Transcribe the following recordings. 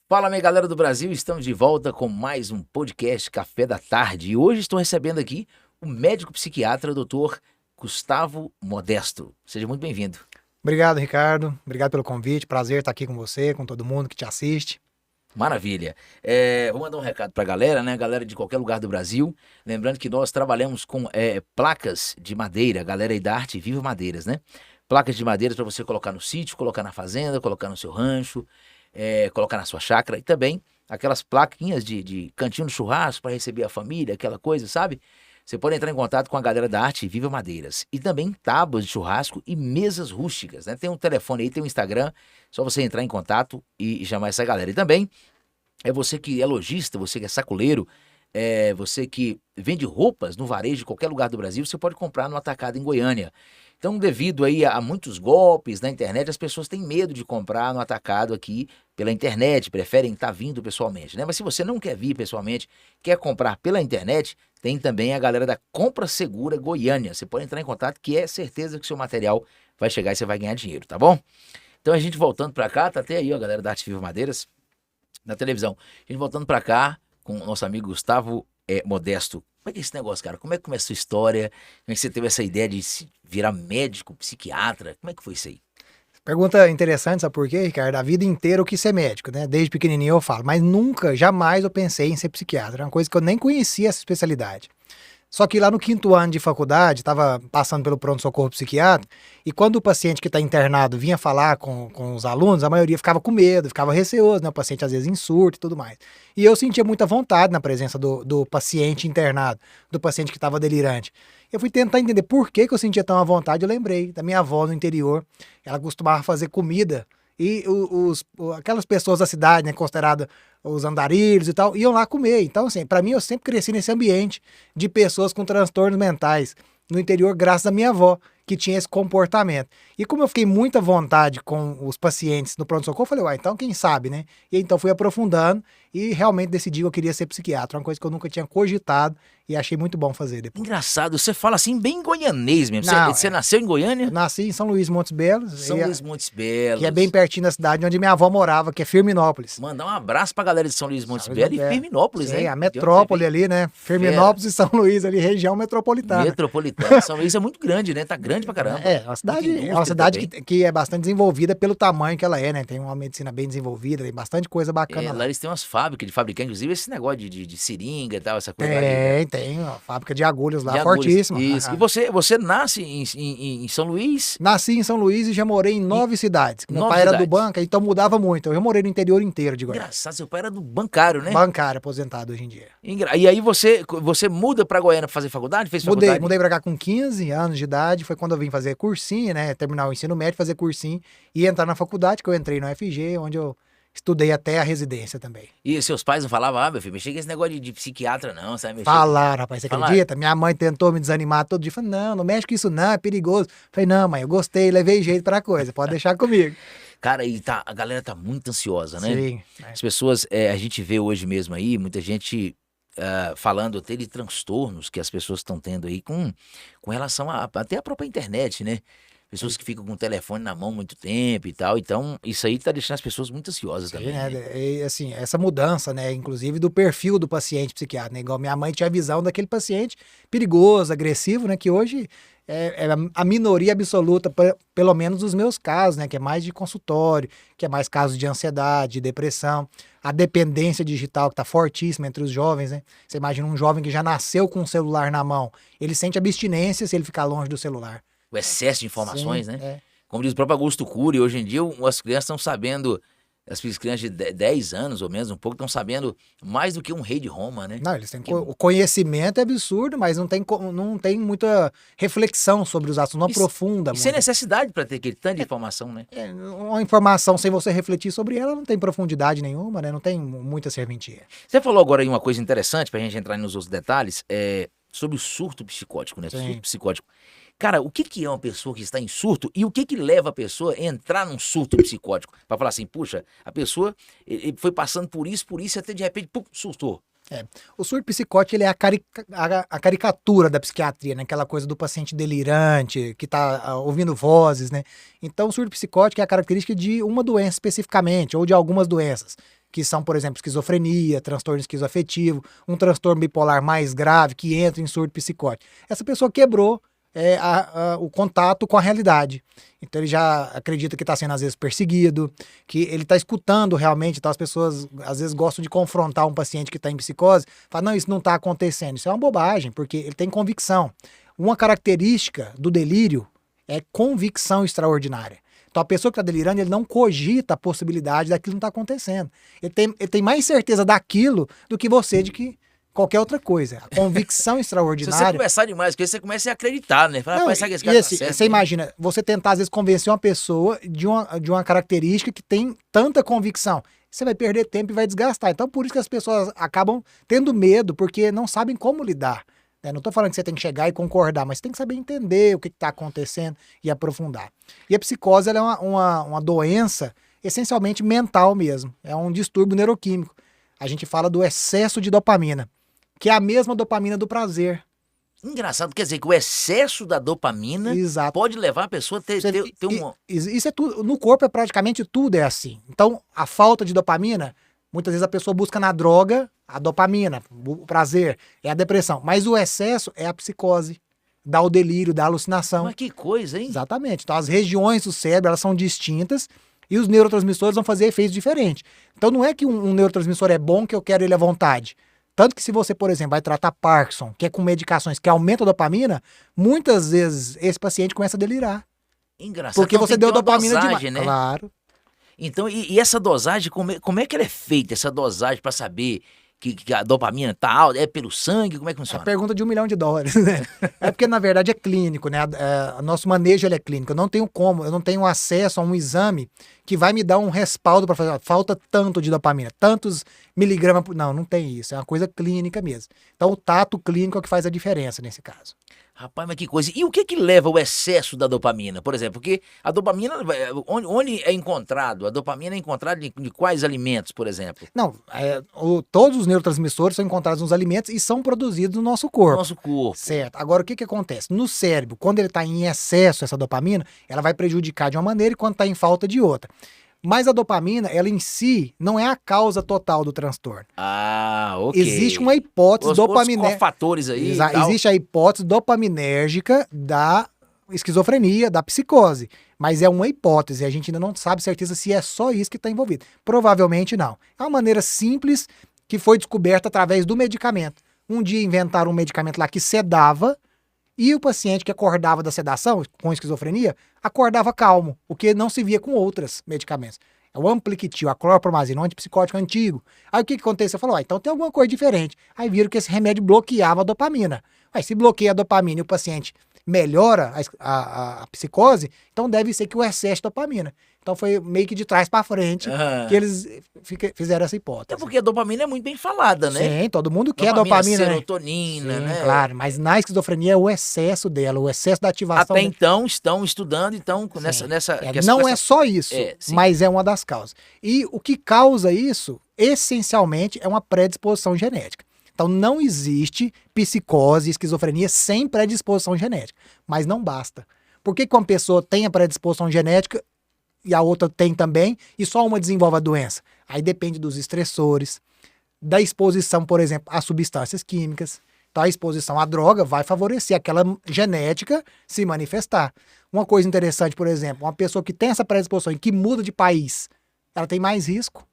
Fala, minha galera do Brasil, estamos de volta com mais um podcast Café da Tarde. E hoje estou recebendo aqui o médico psiquiatra, Dr. Gustavo Modesto. Seja muito bem-vindo. Obrigado, Ricardo. Obrigado pelo convite. Prazer estar aqui com você, com todo mundo que te assiste. Maravilha. Vou mandar um recado para a galera, né? Galera de qualquer lugar do Brasil. Lembrando que nós trabalhamos com placas de madeira, galera aí da Arte Viva Madeiras, né? Placas de madeira para você colocar no sítio, colocar na fazenda, colocar no seu rancho, colocar na sua chácara. E também aquelas plaquinhas de cantinho de churrasco para receber a família, aquela coisa, sabe? Você pode entrar em contato com a galera da Arte Viva Madeiras. E também tábuas de churrasco e mesas rústicas, né? Tem um telefone aí, tem um Instagram, só você entrar em contato e chamar essa galera. E também você que é lojista, você que é sacoleiro, você que vende roupas no varejo de qualquer lugar do Brasil, você pode comprar no atacado em Goiânia. Então, devido aí a muitos golpes na internet, as pessoas têm medo de comprar no atacado aqui pela internet, preferem estar vindo pessoalmente, né? Mas se você não quer vir pessoalmente, quer comprar pela internet, tem também a galera da Compra Segura Goiânia. Você pode entrar em contato que é certeza que o seu material vai chegar e você vai ganhar dinheiro, tá bom? Então, a gente voltando pra cá, tá até aí ó, a galera da Arte Viva Madeiras na televisão. A gente voltando pra cá com o nosso amigo Gustavo Modesto. Como é que é esse negócio, cara? Como é que começa a sua história? Como é que você teve essa ideia de virar médico, psiquiatra? Como é que foi isso aí? Pergunta interessante, sabe por quê, Ricardo? A vida inteira eu quis ser médico, né? Desde pequenininho eu falo, mas nunca, jamais eu pensei em ser psiquiatra. É uma coisa que eu nem conhecia essa especialidade. Só que lá no 5º ano de faculdade, estava passando pelo pronto-socorro psiquiátrico, e quando o paciente que está internado vinha falar com os alunos, a maioria ficava com medo, ficava receoso, né? O paciente às vezes em surto e tudo mais. E eu sentia muita vontade na presença do paciente internado, do paciente que estava delirante. Eu fui tentar entender por que eu sentia tão à vontade, eu lembrei da minha avó no interior, ela costumava fazer comida, e aquelas pessoas da cidade, né, consideradas os andarilhos e tal, iam lá comer. Então, assim, pra mim, eu sempre cresci nesse ambiente de pessoas com transtornos mentais no interior, graças à minha avó, que tinha esse comportamento. E como eu fiquei muito à vontade com os pacientes no pronto-socorro, eu falei, então quem sabe, né? E então fui aprofundando e realmente decidi que eu queria ser psiquiatra, uma coisa que eu nunca tinha cogitado e achei muito bom fazer depois. Engraçado, você fala assim bem goianês mesmo. Não, Você nasceu em Goiânia? Eu nasci em São Luís, Montes Belos. São Luís Montes Belos. Que é bem pertinho da cidade onde minha avó morava, que é Firminópolis. Mandar um abraço pra galera de São Luís Montes Belos e Firminópolis, né? Sim, a metrópole ali, né? Firminópolis e São Luís ali, região metropolitana. Metropolitana. São Luís é muito grande, né? Tá grande pra caramba. É uma cidade que é bastante desenvolvida pelo tamanho que ela é, né? Tem uma medicina bem desenvolvida, tem bastante coisa bacana lá. Lá eles têm umas fábricas de fabricar, inclusive esse negócio de seringa e tal, essa coisa. Tem uma fábrica de agulhas lá, fortíssima. Isso. E você nasce em São Luís? Nasci em São Luís e já morei em 9 cidades. Meu pai era do banco, então mudava muito. Eu morei no interior inteiro de Goiás. Engraçado, seu pai era do bancário, né? Bancário, aposentado hoje em dia. E aí você muda pra Goiânia pra fazer faculdade? Mudei pra cá com 15 anos de idade, foi quando eu vim fazer cursinho, né? Terminar o ensino médio, fazer cursinho e entrar na faculdade, que eu entrei no UFG, onde eu estudei até a residência também. E seus pais não falavam, meu filho, mexer com esse negócio de psiquiatra não, sabe? Falaram, rapaz, você acredita? Minha mãe tentou me desanimar todo dia, falou, não mexe com isso não, é perigoso. Falei, não, mãe, eu gostei, levei jeito pra coisa, pode deixar comigo. Cara, e a galera tá muito ansiosa, né? Sim. As pessoas, a gente vê hoje mesmo aí, muita gente falando até de transtornos que as pessoas estão tendo aí com relação até a própria internet, né? Pessoas que ficam com o telefone na mão muito tempo e tal. Então, isso aí tá deixando as pessoas muito ansiosas também. Né? E, assim, essa mudança, né? Inclusive do perfil do paciente psiquiatra, né? Igual minha mãe tinha a visão daquele paciente perigoso, agressivo, né? Que hoje é a minoria absoluta, pelo menos dos meus casos, né? Que é mais de consultório, que é mais casos de ansiedade, de depressão. A dependência digital que tá fortíssima entre os jovens, né? Você imagina um jovem que já nasceu com o celular na mão. Ele sente abstinência se ele ficar longe do celular. O excesso de informações, Sim, né? Como diz o próprio Augusto Cury, hoje em dia as crianças estão sabendo, as crianças de 10 anos ou menos, um pouco, estão sabendo mais do que um rei de Roma, né? Não, eles têm o conhecimento é absurdo, mas não tem muita reflexão sobre os assuntos, não aprofunda. E sem necessidade para ter aquele tanto de informação, né? Uma informação sem você refletir sobre ela não tem profundidade nenhuma, né? Não tem muita serventia. Você falou agora aí uma coisa interessante, pra gente entrar nos outros detalhes, sobre o surto psicótico, né? Sim. Surto psicótico. Cara, o que é uma pessoa que está em surto e o que leva a pessoa a entrar num surto psicótico? Pra falar assim, puxa, a pessoa foi passando por isso, e até de repente, pum, surtou. O surto psicótico ele é a caricatura da psiquiatria, né? Aquela coisa do paciente delirante, que tá ouvindo vozes, né? Então, o surto psicótico é a característica de uma doença especificamente, ou de algumas doenças. que são, por exemplo, esquizofrenia, transtorno esquizoafetivo, um transtorno bipolar mais grave, que entra em surto psicótico. Essa pessoa quebrou o contato com a realidade. Então ele já acredita que está sendo às vezes perseguido, que ele está escutando realmente. Então as pessoas às vezes gostam de confrontar um paciente que está em psicose, fala, não, isso não está acontecendo. Isso é uma bobagem, porque ele tem convicção. Uma característica do delírio é convicção extraordinária. Então a pessoa que está delirando, ele não cogita a possibilidade daquilo não estar acontecendo. Ele tem mais certeza daquilo do que você de que qualquer outra coisa. A convicção extraordinária. Se você conversar demais com isso, você começa a acreditar, né? Fala, rapaz, sabe que esse cara tá certo, você imagina, você tentar às vezes convencer uma pessoa de uma característica que tem tanta convicção. Você vai perder tempo e vai desgastar. Então por isso que as pessoas acabam tendo medo, porque não sabem como lidar. Não estou falando que você tem que chegar e concordar, mas você tem que saber entender o que está acontecendo e aprofundar. E a psicose ela é uma doença essencialmente mental mesmo. É um distúrbio neuroquímico. A gente fala do excesso de dopamina, que é a mesma dopamina do prazer. Engraçado, quer dizer que o excesso da dopamina pode levar a pessoa a ter um... Isso é tudo. No corpo é praticamente tudo é assim. Então, a falta de dopamina, muitas vezes a pessoa busca na droga a dopamina, o prazer, é a depressão. Mas o excesso é a psicose, dá o delírio, dá a alucinação. Mas que coisa, hein? Exatamente. Então, as regiões do cérebro, elas são distintas e os neurotransmissores vão fazer efeitos diferentes. Então, não é que um neurotransmissor é bom que eu quero ele à vontade. Tanto que se você, por exemplo, vai tratar Parkinson, que é com medicações que aumentam a dopamina, muitas vezes esse paciente começa a delirar. Engraçado. Porque então, você deu dopamina dosagem, demais. Né? Claro. Então, e essa dosagem, como é que ela é feita, essa dosagem, para saber que a dopamina tá alta? É pelo sangue? Como é que funciona? É a pergunta de $1 milhão, né? É porque, na verdade, é clínico, né? O nosso manejo ele é clínico. Eu não tenho acesso a um exame que vai me dar um respaldo para fazer, falta tanto de dopamina, tantos miligramas. Não tem isso. É uma coisa clínica mesmo. Então, o tato clínico é o que faz a diferença nesse caso. Rapaz, mas que coisa. E o que leva ao excesso da dopamina? Por exemplo, porque a dopamina, onde é encontrado? A dopamina é encontrada de quais alimentos, por exemplo? Não, todos os neurotransmissores são encontrados nos alimentos e são produzidos no nosso corpo. No nosso corpo. Certo. Agora, o que acontece? No cérebro, quando ele está em excesso, essa dopamina, ela vai prejudicar de uma maneira e quando está em falta de outra. Mas a dopamina, ela em si, não é a causa total do transtorno. Ah, ok. Existe uma hipótese dopaminérgica. Os fatores aí. Existe a hipótese dopaminérgica da esquizofrenia, da psicose. Mas é uma hipótese, a gente ainda não sabe certeza se é só isso que está envolvido. Provavelmente não. É uma maneira simples que foi descoberta através do medicamento. Um dia inventaram um medicamento lá que sedava, e o paciente que acordava da sedação, com esquizofrenia, acordava calmo, o que não se via com outros medicamentos. É o Ampliquitil, a clorpromazina, um antipsicótico antigo. Aí o que aconteceu? Falou, então tem alguma coisa diferente. Aí viram que esse remédio bloqueava a dopamina. Aí se bloqueia a dopamina e o paciente melhora a psicose, então deve ser que o excesso de dopamina. Então foi meio que de trás para frente que eles fizeram essa hipótese. É porque a dopamina é muito bem falada, né? Sim, todo mundo quer dopamina, serotonina, né? Sim, né? Claro, mas na esquizofrenia é o excesso dela, o excesso da ativação. Até então estão estudando, nessa não é só isso, mas é uma das causas. E o que causa isso, essencialmente, é uma predisposição genética. Então não existe psicose e esquizofrenia sem predisposição genética. Mas não basta. Por que uma pessoa tem a predisposição genética e a outra tem também, e só uma desenvolve a doença? Aí depende dos estressores, da exposição, por exemplo, a substâncias químicas. Então a exposição à droga vai favorecer aquela genética se manifestar. Uma coisa interessante, por exemplo, uma pessoa que tem essa predisposição e que muda de país, ela tem mais risco.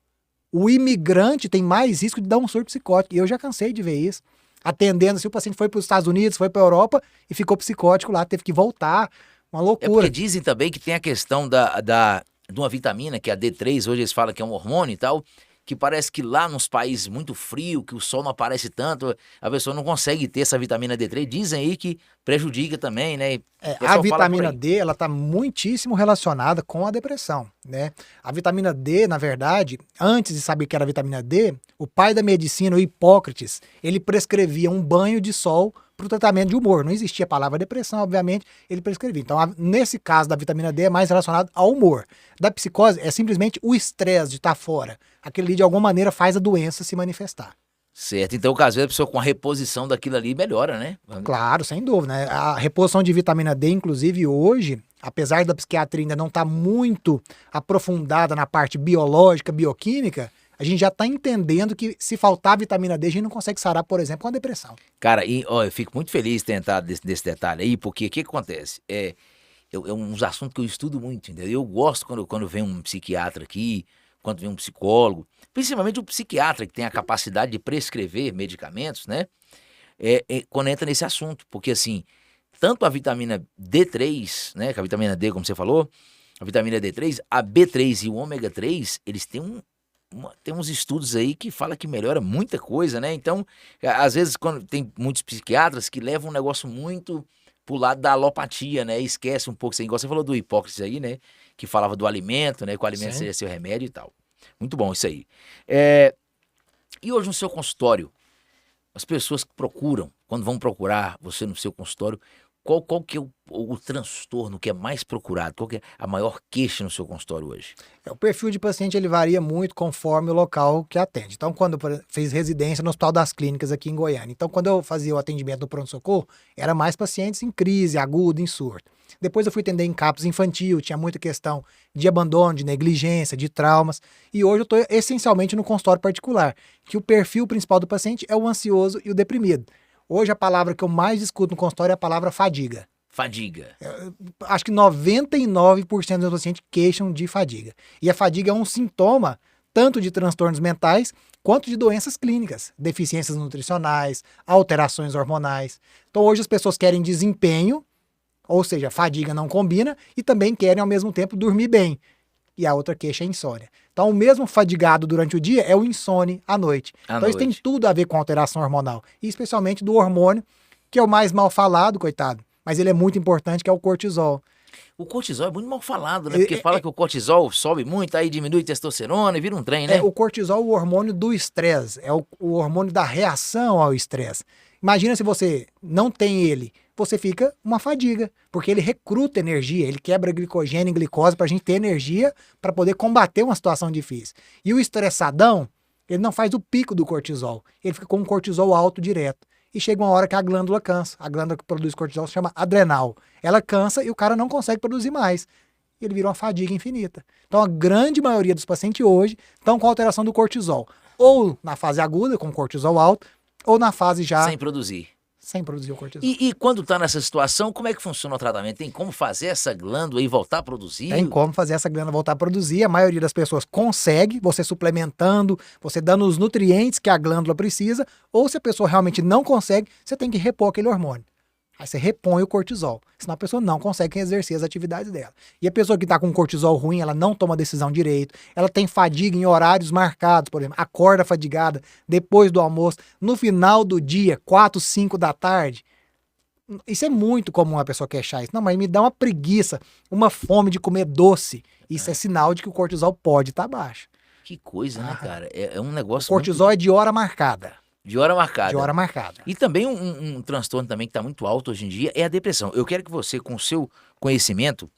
O imigrante tem mais risco de dar um surto psicótico. E eu já cansei de ver isso. Atendendo, se o paciente foi para os Estados Unidos, foi para a Europa e ficou psicótico lá, teve que voltar. Uma loucura. É porque dizem também que tem a questão de uma vitamina, que é a D3, hoje eles falam que é um hormônio e tal, que parece que lá nos países muito frios, que o sol não aparece tanto, a pessoa não consegue ter essa vitamina D3. Dizem aí que prejudica também, né? A vitamina D, ela está muitíssimo relacionada com a depressão, né? A vitamina D, na verdade, antes de saber que era vitamina D, o pai da medicina, o Hipócrates, ele prescrevia um banho de sol para o tratamento de humor. Não existia a palavra depressão, obviamente, ele prescrevia. Então, nesse caso da vitamina D, é mais relacionado ao humor. Da psicose, é simplesmente o estresse de estar fora. Aquele ali, de alguma maneira, faz a doença se manifestar. Certo, então, às vezes, a pessoa com a reposição daquilo ali melhora, né? Claro, sem dúvida, né? A reposição de vitamina D, inclusive, hoje, apesar da psiquiatria ainda não estar muito aprofundada na parte biológica, bioquímica, A gente já está entendendo que se faltar vitamina D, a gente não consegue sarar, por exemplo, com a depressão. Cara, e ó, eu fico muito feliz de ter entrado desse detalhe aí, porque o que acontece? É uns assuntos que eu estudo muito, entendeu? Eu gosto quando vem um psiquiatra aqui, quando vem um psicólogo, principalmente o psiquiatra que tem a capacidade de prescrever medicamentos, né? Quando entra nesse assunto, porque assim, tanto a vitamina D3, né, que a vitamina D, como você falou, a vitamina D3, a B3 e o ômega 3, eles têm tem uns estudos aí que fala que melhora muita coisa, né? Então, às vezes, quando tem muitos psiquiatras que levam um negócio muito pro lado da alopatia, né? Esquece um pouco, igual você falou do Hipócrates aí, né? Que falava do alimento, né? Que o alimento Sim. seria seu remédio e tal. Muito bom isso aí. E hoje no seu consultório, as pessoas que procuram, quando vão procurar você no seu consultório, qual que é o transtorno que é mais procurado? Qual que é a maior queixa no seu consultório hoje? O perfil de paciente ele varia muito conforme o local que atende. Então, quando eu fiz residência no Hospital das Clínicas aqui em Goiânia, então quando eu fazia o atendimento no pronto-socorro, era mais pacientes em crise aguda, em surto. Depois eu fui atender em CAPS infantil, tinha muita questão de abandono, de negligência, de traumas. E hoje eu estou essencialmente no consultório particular, que o perfil principal do paciente é o ansioso e o deprimido. Hoje a palavra que eu mais escuto no consultório é a palavra fadiga. Fadiga. Acho que 99% dos pacientes queixam de fadiga. E a fadiga é um sintoma tanto de transtornos mentais quanto de doenças clínicas, deficiências nutricionais, alterações hormonais. Então hoje as pessoas querem desempenho, ou seja, fadiga não combina, e também querem ao mesmo tempo dormir bem. E a outra queixa é a insônia. Então, o mesmo fadigado durante o dia é o insone à noite. Então, isso tem tudo a ver com alteração hormonal. E especialmente do hormônio, que é o mais mal falado, coitado. Mas ele é muito importante, que é o cortisol. O cortisol é muito mal falado, né? Porque fala que o cortisol sobe muito, aí diminui a testosterona e vira um trem, né? O cortisol é o hormônio do estresse. É o hormônio da reação ao estresse. Imagina se você não tem ele, você fica uma fadiga, porque ele recruta energia, ele quebra glicogênio e glicose para a gente ter energia para poder combater uma situação difícil. E o estressadão, ele não faz o pico do cortisol, ele fica com um cortisol alto direto. E chega uma hora que a glândula cansa, a glândula que produz cortisol se chama adrenal. Ela cansa e o cara não consegue produzir mais. Ele vira uma fadiga infinita. Então a grande maioria dos pacientes hoje estão com alteração do cortisol, ou na fase aguda, com cortisol alto, ou na fase já... Sem produzir o cortisol. E quando está nessa situação, como é que funciona o tratamento? Tem como fazer essa glândula aí voltar a produzir? Tem como fazer essa glândula voltar a produzir. A maioria das pessoas consegue, você suplementando, você dando os nutrientes que a glândula precisa, ou se a pessoa realmente não consegue, você tem que repor aquele hormônio. Aí você repõe o cortisol, senão a pessoa não consegue exercer as atividades dela. E a pessoa que está com cortisol ruim, ela não toma decisão direito, ela tem fadiga em horários marcados, por exemplo, acorda fadigada depois do almoço, no final do dia, 4, 5 da tarde. Isso é muito comum a pessoa queixar isso. Não, mas me dá uma preguiça, uma fome de comer doce. Isso é sinal de que o cortisol pode estar baixo. Que coisa, né, cara? É um negócio. O cortisol é de hora marcada. De hora marcada. De hora marcada. E também um transtorno também que está muito alto hoje em dia é a depressão. Eu quero que você, com o seu conhecimento,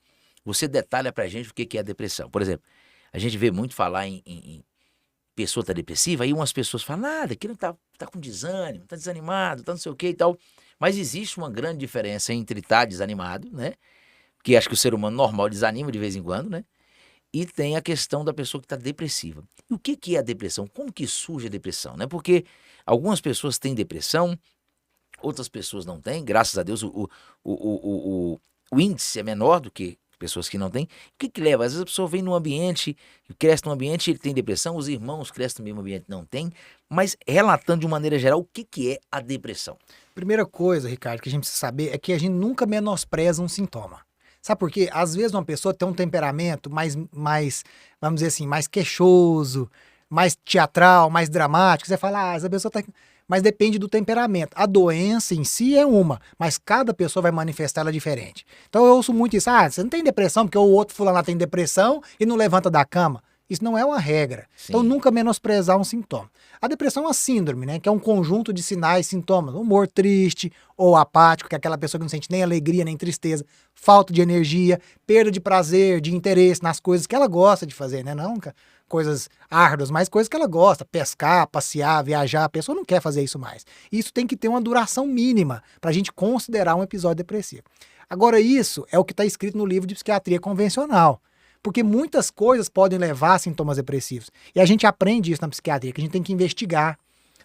você detalhe pra gente o que é a depressão. Por exemplo, a gente vê muito falar em pessoa tá depressiva, aí umas pessoas falam, nada, que não tá com desânimo, tá desanimado, tá não sei o que e tal. Mas existe uma grande diferença entre estar desanimado, né? Que acho que o ser humano normal desanima de vez em quando, né? E tem a questão da pessoa que está depressiva. E o que é a depressão? Como que surge a depressão, né? Porque algumas pessoas têm depressão, outras pessoas não têm. Graças a Deus o índice é menor do que pessoas que não têm. O que leva? Às vezes a pessoa vem num ambiente, cresce num ambiente, ele tem depressão, os irmãos crescem no mesmo ambiente, não tem. Mas relatando de uma maneira geral, o que é a depressão? Primeira coisa, Ricardo, que a gente precisa saber é que a gente nunca menospreza um sintoma. Sabe por quê? Às vezes uma pessoa tem um temperamento mais, vamos dizer assim, mais queixoso, mais teatral, mais dramático. Você fala, essa pessoa tá... Mas depende do temperamento. A doença em si é uma, mas cada pessoa vai manifestar ela diferente. Então eu ouço muito isso, você não tem depressão porque o outro fulano lá tem depressão e não levanta da cama. Isso não é uma regra. Sim. Então nunca menosprezar um sintoma. A depressão é uma síndrome, né? Que é um conjunto de sinais, sintomas. Humor triste ou apático, que é aquela pessoa que não sente nem alegria, nem tristeza. Falta de energia, perda de prazer, de interesse nas coisas que ela gosta de fazer, né? Não coisas árduas, mas coisas que ela gosta. Pescar, passear, viajar. A pessoa não quer fazer isso mais. Isso tem que ter uma duração mínima para a gente considerar um episódio depressivo. Agora isso é o que está escrito no livro de psiquiatria convencional. Porque muitas coisas podem levar a sintomas depressivos. E a gente aprende isso na psiquiatria, que a gente tem que investigar.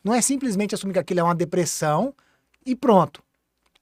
Não é simplesmente assumir que aquilo é uma depressão e pronto.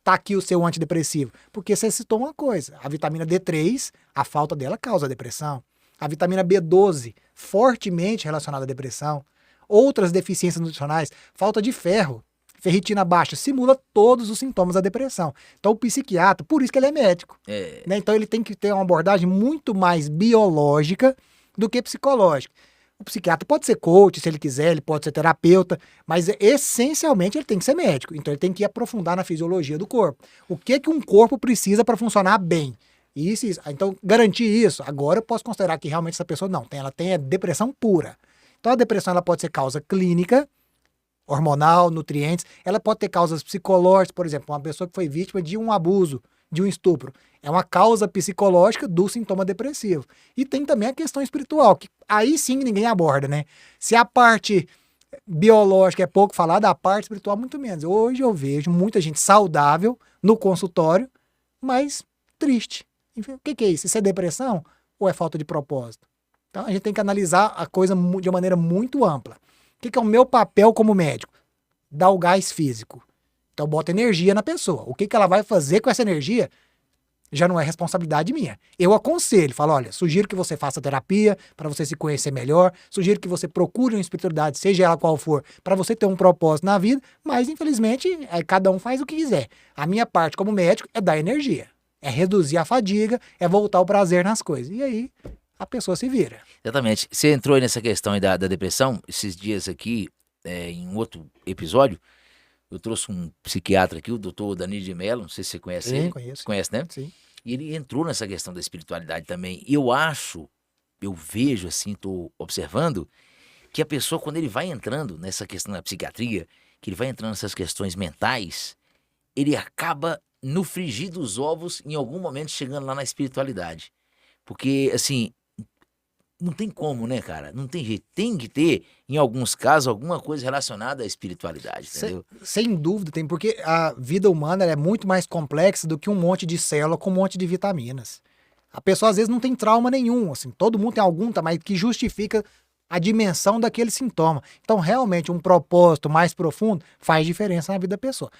Tá aqui o seu antidepressivo. Porque você citou uma coisa. A vitamina D3, a falta dela causa depressão. A vitamina B12, fortemente relacionada à depressão. Outras deficiências nutricionais, falta de ferro, ferritina baixa, simula todos os sintomas da depressão. Então o psiquiatra, por isso que ele é médico. Né? Então ele tem que ter uma abordagem muito mais biológica do que psicológica. O psiquiatra pode ser coach, se ele quiser, ele pode ser terapeuta, mas essencialmente ele tem que ser médico. Então ele tem que aprofundar na fisiologia do corpo. O que um corpo precisa para funcionar bem? Isso. Então, garantir isso, agora eu posso considerar que realmente essa pessoa não tem, ela tem depressão pura. Então a depressão ela pode ser causa clínica, hormonal, nutrientes, ela pode ter causas psicológicas, por exemplo, uma pessoa que foi vítima de um abuso, de um estupro, é uma causa psicológica do sintoma depressivo. E tem também a questão espiritual, que aí sim ninguém aborda, né? Se a parte biológica é pouco falada, a parte espiritual muito menos. Hoje eu vejo muita gente saudável no consultório, mas triste. O que é isso? Isso é depressão ou é falta de propósito? Então a gente tem que analisar a coisa de uma maneira muito ampla. O que é o meu papel como médico? Dar o gás físico. Então bota energia na pessoa. O que ela vai fazer com essa energia já não é responsabilidade minha. Eu aconselho, falo, olha, sugiro que você faça terapia para você se conhecer melhor, sugiro que você procure uma espiritualidade, seja ela qual for, para você ter um propósito na vida, mas infelizmente cada um faz o que quiser. A minha parte como médico é dar energia, é reduzir a fadiga, é voltar o prazer nas coisas. E aí a pessoa se vira. Exatamente. Você entrou aí nessa questão aí da depressão, esses dias aqui, em um outro episódio, eu trouxe um psiquiatra aqui, o doutor Danilo de Mello, não sei se você conhece ele. Conheço. Conhece, né? Sim. E ele entrou nessa questão da espiritualidade também. E eu vejo assim, estou observando, que a pessoa, quando ele vai entrando nessa questão da psiquiatria, que ele vai entrando nessas questões mentais, ele acaba no frigir dos ovos, em algum momento, chegando lá na espiritualidade. Porque, assim, não tem como, né, cara? Não tem jeito. Tem que ter, em alguns casos, alguma coisa relacionada à espiritualidade, entendeu? Sem dúvida, tem, porque a vida humana é muito mais complexa do que um monte de célula com um monte de vitaminas. A pessoa, às vezes, não tem trauma nenhum, assim, todo mundo tem algum, mas que justifica a dimensão daquele sintoma. Então, realmente, um propósito mais profundo faz diferença na vida da pessoa.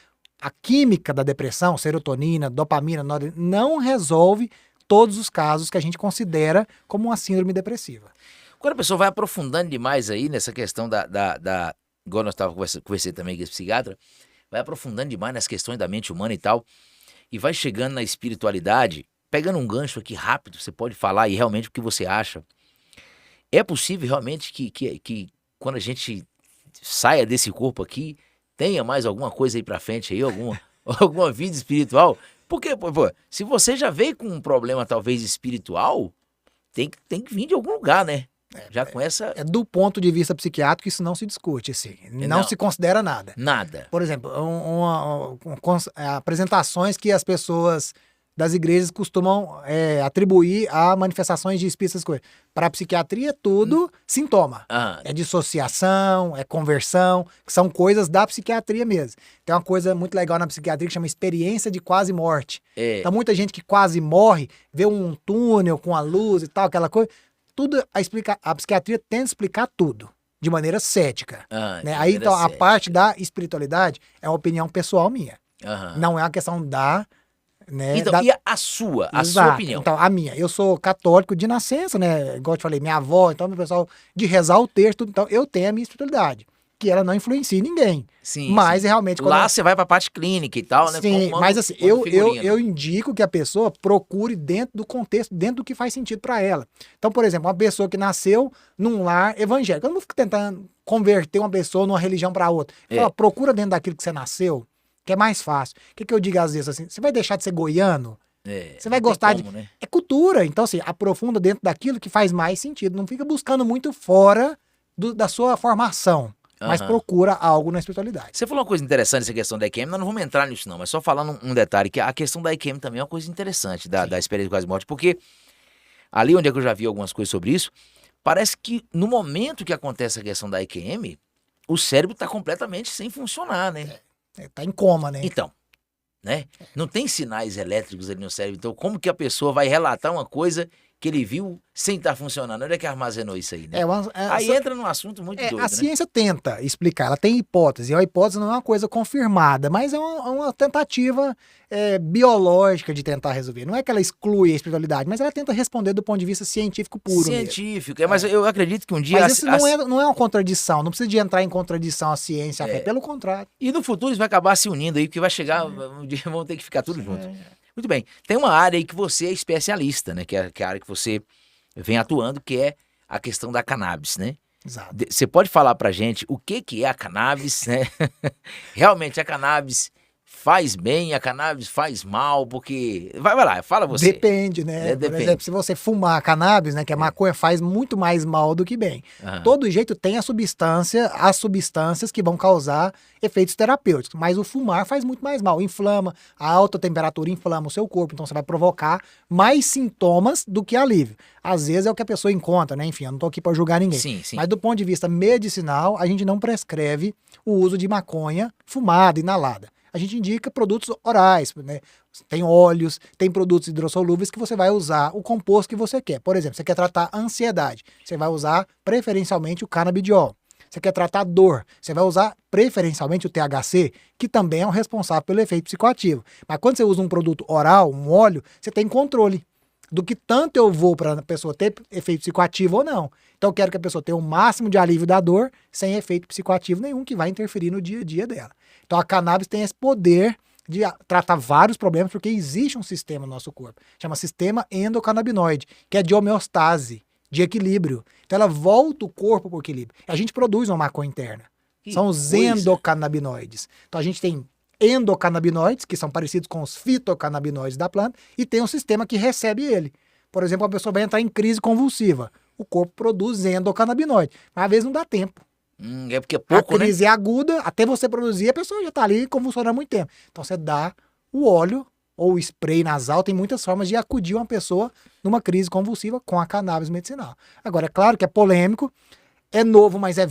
A química da depressão, serotonina, dopamina, não resolve todos os casos que a gente considera como uma síndrome depressiva. Quando a pessoa vai aprofundando demais aí nessa questão igual nós estávamos conversando também com esse psiquiatra, vai aprofundando demais nas questões da mente humana e tal, e vai chegando na espiritualidade, pegando um gancho aqui rápido, você pode falar aí realmente o que você acha. É possível realmente que quando a gente saia desse corpo aqui, tenha mais alguma coisa aí pra frente aí, alguma vida espiritual? Porque, pô, se você já veio com um problema talvez espiritual, tem que vir de algum lugar, né? Já com essa... Do ponto de vista psiquiátrico, isso não se discute, assim. Não se considera nada. Nada. Por exemplo, apresentações que as pessoas das igrejas costumam atribuir a manifestações de espíritos, essas coisas. Para a psiquiatria, tudo sintoma. É dissociação, é conversão, que são coisas da psiquiatria mesmo. Tem uma coisa muito legal na psiquiatria que chama experiência de quase morte. Então, muita gente que quase morre, vê um túnel com a luz e tal, aquela coisa. Tudo a psiquiatria tenta explicar tudo de maneira cética. Né? Aí, então, a parte da espiritualidade é uma opinião pessoal minha. Não é uma questão da... Né, então, e a sua opinião? Então, a minha. Eu sou católico de nascença, né? Igual eu te falei, minha avó, então, meu pessoal, de rezar o texto, então, eu tenho a minha espiritualidade. Que ela não influencia em ninguém. Sim, mas realmente... Lá você vai pra parte clínica e tal, né? Sim, mas assim, eu indico que a pessoa procure dentro do contexto, dentro do que faz sentido para ela. Então, por exemplo, uma pessoa que nasceu num lar evangélico, eu não fico tentando converter uma pessoa numa religião para outra. Fala, procura dentro daquilo que você nasceu, que é mais fácil. O que eu digo às vezes assim? Você vai deixar de ser goiano? Você vai gostar de... Né? É cultura. Então, assim, aprofunda dentro daquilo que faz mais sentido. Não fica buscando muito fora da sua formação. Mas procura algo na espiritualidade. Você falou uma coisa interessante, essa questão da EQM. Nós não vamos entrar nisso não, mas só falando um detalhe, que a questão da EQM também é uma coisa interessante, da experiência de quase morte, porque ali onde é que eu já vi algumas coisas sobre isso, parece que no momento que acontece a questão da EQM, o cérebro está completamente sem funcionar, né? Tá em coma, né? Então, né? Não tem sinais elétricos ali no cérebro. Então, como que a pessoa vai relatar uma coisa que ele viu sem estar funcionando? Onde é que armazenou isso aí, né? Aí entra num assunto muito doido, a né? ciência tenta explicar, ela tem hipótese, e a hipótese não é uma coisa confirmada, mas é uma tentativa biológica de tentar resolver. Não é que ela exclui a espiritualidade, mas ela tenta responder do ponto de vista científico puro científico, mas eu acredito que um dia... Mas isso não é uma contradição, não precisa de entrar em contradição a ciência, a fé, pelo contrário. E no futuro isso vai acabar se unindo aí, porque vai chegar, um dia vão ter que ficar tudo junto. Muito bem, tem uma área aí que você é especialista, né? Que é a área que você vem atuando, que é a questão da cannabis, né? Exato. Você pode falar pra gente o que é a cannabis, né? Realmente a cannabis faz bem, a cannabis faz mal, porque... Vai lá, fala você. Depende, né? Depende. Por exemplo, se você fumar cannabis, né, que a maconha faz muito mais mal do que bem. Todo jeito tem as substâncias que vão causar efeitos terapêuticos, mas o fumar faz muito mais mal. Inflama, a alta temperatura inflama o seu corpo, então você vai provocar mais sintomas do que alívio. Às vezes é o que a pessoa encontra, né? Enfim, eu não tô aqui para julgar ninguém. Sim, sim. Mas do ponto de vista medicinal, a gente não prescreve o uso de maconha fumada, inalada. A gente indica produtos orais, né? Tem óleos, tem produtos hidrossolúveis que você vai usar o composto que você quer. Por exemplo, você quer tratar ansiedade, você vai usar preferencialmente o canabidiol. Você quer tratar dor, você vai usar preferencialmente o THC, que também é o responsável pelo efeito psicoativo. Mas quando você usa um produto oral, um óleo, você tem controle do que tanto eu vou para a pessoa ter efeito psicoativo ou não. Então eu quero que a pessoa tenha o máximo de alívio da dor sem efeito psicoativo nenhum que vai interferir no dia a dia dela. Então a cannabis tem esse poder de tratar vários problemas porque existe um sistema no nosso corpo, chama sistema endocannabinoide, que é de homeostase, de equilíbrio. Então ela volta o corpo para o equilíbrio. A gente produz uma maconha interna. São os endocannabinoides. Então a gente tem endocannabinoides, que são parecidos com os fitocannabinoides da planta, e tem um sistema que recebe ele. Por exemplo, a pessoa vai entrar em crise convulsiva. O corpo produz endocannabinoide, mas às vezes não dá tempo. É porque é pouco, a crise é aguda, até você produzir, a pessoa já está ali convulsionando há muito tempo. Então você dá o óleo ou o spray nasal, tem muitas formas de acudir uma pessoa numa crise convulsiva com a cannabis medicinal. Agora, é claro que é polêmico, é novo, mas é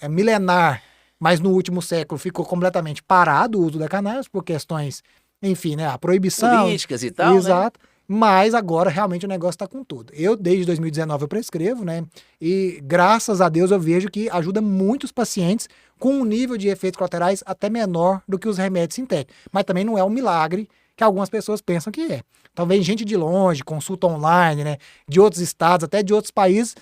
milenar, mas no último século ficou completamente parado o uso da cannabis por questões, enfim, né, a proibição. Políticas e tal, exato. Né? Mas agora realmente o negócio está com tudo. Eu, desde 2019, eu prescrevo, né? E graças a Deus eu vejo que ajuda muitos pacientes com um nível de efeitos colaterais até menor do que os remédios sintéticos. Mas também não é um milagre que algumas pessoas pensam que é. Então vem gente de longe, consulta online, né? De outros estados, até de outros países,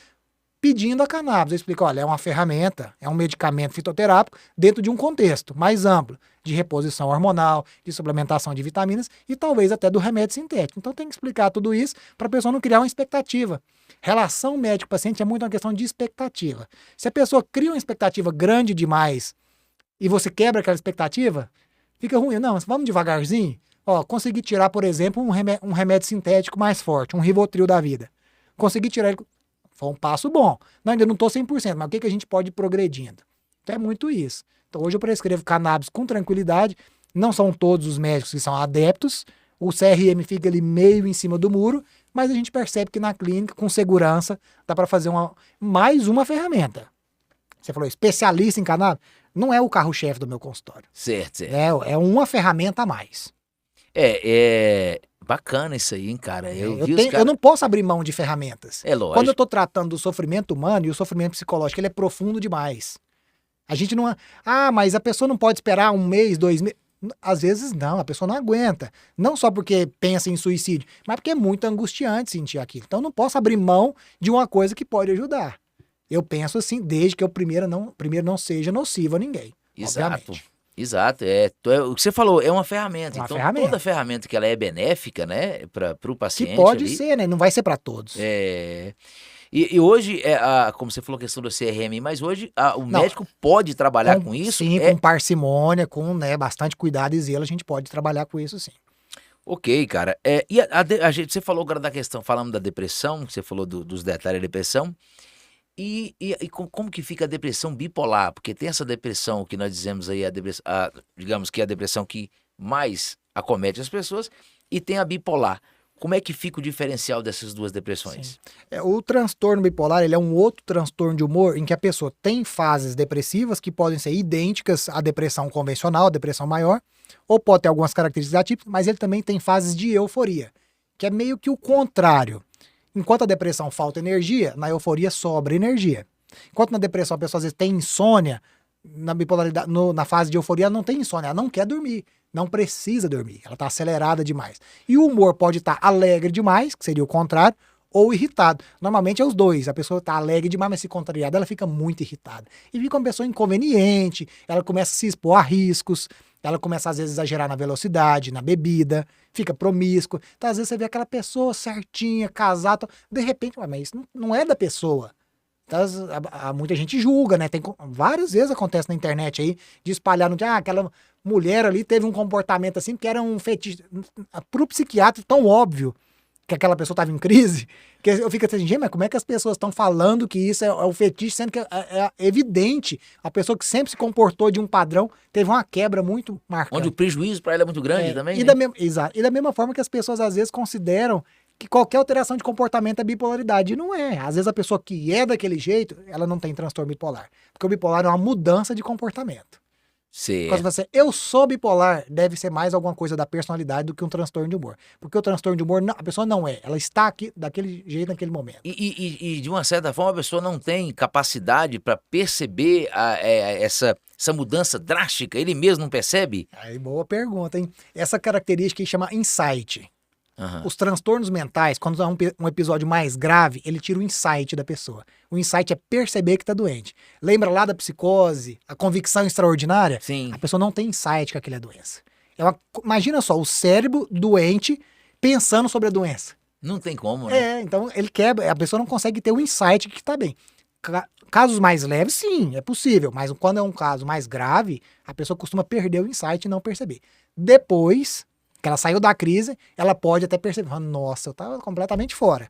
pedindo a cannabis. Eu explico, olha, é uma ferramenta, é um medicamento fitoterápico dentro de um contexto mais amplo, de reposição hormonal, de suplementação de vitaminas e talvez até do remédio sintético. Então tem que explicar tudo isso para a pessoa não criar uma expectativa. Relação médico-paciente é muito uma questão de expectativa. Se a pessoa cria uma expectativa grande demais e você quebra aquela expectativa, fica ruim. Não, vamos devagarzinho. Ó, consegui tirar, por exemplo, um remédio sintético mais forte, um Rivotril da vida. Consegui tirar ele. Foi um passo bom. Não, ainda não estou 100%, mas o que a gente pode ir progredindo? Então é muito isso. Então hoje eu prescrevo cannabis com tranquilidade. Não são todos os médicos que são adeptos. O CRM fica ali meio em cima do muro, mas a gente percebe que na clínica, com segurança, dá para fazer mais uma ferramenta. Você falou especialista em cannabis? Não é o carro-chefe do meu consultório. Certo. É uma ferramenta a mais. Bacana isso aí, hein, cara. Eu não posso abrir mão de ferramentas. É lógico. Quando eu tô tratando do sofrimento humano e o sofrimento psicológico, ele é profundo demais. A gente não... mas a pessoa não pode esperar 1 mês, 2 meses... Às vezes não, a pessoa não aguenta. Não só porque pensa em suicídio, mas porque é muito angustiante sentir aquilo. Então eu não posso abrir mão de uma coisa que pode ajudar. Eu penso assim, desde que eu primeiro não seja nocivo a ninguém. Exato. Obviamente. Exato, o que você falou, é uma ferramenta. Então, ferramenta. Toda ferramenta que ela é benéfica, né, para o paciente. Que pode ser, né? Não vai ser para todos. E hoje, como você falou a questão do CRM, mas hoje o médico pode trabalhar com isso? Sim, com parcimônia, com bastante cuidado e zelo, a gente pode trabalhar com isso, sim. Ok, cara. Você falou agora da questão, falando da depressão, você falou dos detalhes da depressão. E como que fica a depressão bipolar? Porque tem essa depressão que nós dizemos aí, digamos que é a depressão que mais acomete as pessoas, e tem a bipolar. Como é que fica o diferencial dessas duas depressões? O transtorno bipolar, ele é um outro transtorno de humor em que a pessoa tem fases depressivas que podem ser idênticas à depressão convencional, à depressão maior, ou pode ter algumas características atípicas, mas ele também tem fases de euforia, que é meio que o contrário. Enquanto a depressão falta energia, na euforia sobra energia. Enquanto na depressão a pessoa às vezes tem insônia, na bipolaridade, na fase de euforia ela não tem insônia, ela não quer dormir, não precisa dormir, ela está acelerada demais. E o humor pode estar alegre demais, que seria o contrário, ou irritado. Normalmente é os dois, a pessoa está alegre demais, mas se contrariada, ela fica muito irritada. E fica uma pessoa inconveniente, ela começa a se expor a riscos, ela começa às vezes a exagerar na velocidade, na bebida, fica promíscua. Então às vezes você vê aquela pessoa certinha, casada, de repente, mas isso não é da pessoa. Então, muita gente julga, né? Tem várias vezes acontece na internet aí, de espalhar, aquela mulher ali teve um comportamento assim, porque era um fetiche. Para o psiquiatra, tão óbvio que aquela pessoa estava em crise, que eu fico assim, gente, mas como é que as pessoas estão falando que isso é o fetiche, sendo que é evidente, a pessoa que sempre se comportou de um padrão, teve uma quebra muito marcante. Onde o prejuízo para ela é muito grande também, né? Exato. E da mesma forma que as pessoas às vezes consideram que qualquer alteração de comportamento é bipolaridade. E não é. Às vezes a pessoa que é daquele jeito, ela não tem transtorno bipolar. Porque o bipolar é uma mudança de comportamento. Quando você, eu sou bipolar, deve ser mais alguma coisa da personalidade do que um transtorno de humor. Porque o transtorno de humor, a pessoa não é. Ela está aqui daquele jeito, naquele momento. E de uma certa forma, a pessoa não tem capacidade para perceber essa mudança drástica? Ele mesmo não percebe? Aí, boa pergunta, hein? Essa característica que chama insight. Uhum. Os transtornos mentais, quando há um episódio mais grave, ele tira o insight da pessoa. O insight é perceber que está doente. Lembra lá da psicose, a convicção extraordinária? Sim. A pessoa não tem insight que aquilo é doença. Imagina só, o cérebro doente pensando sobre a doença. Não tem como, né? Então ele quebra, a pessoa não consegue ter o insight que está bem. Casos mais leves, sim, é possível, mas quando é um caso mais grave, a pessoa costuma perder o insight e não perceber. Depois que ela saiu da crise, ela pode até perceber, nossa, eu estava completamente fora.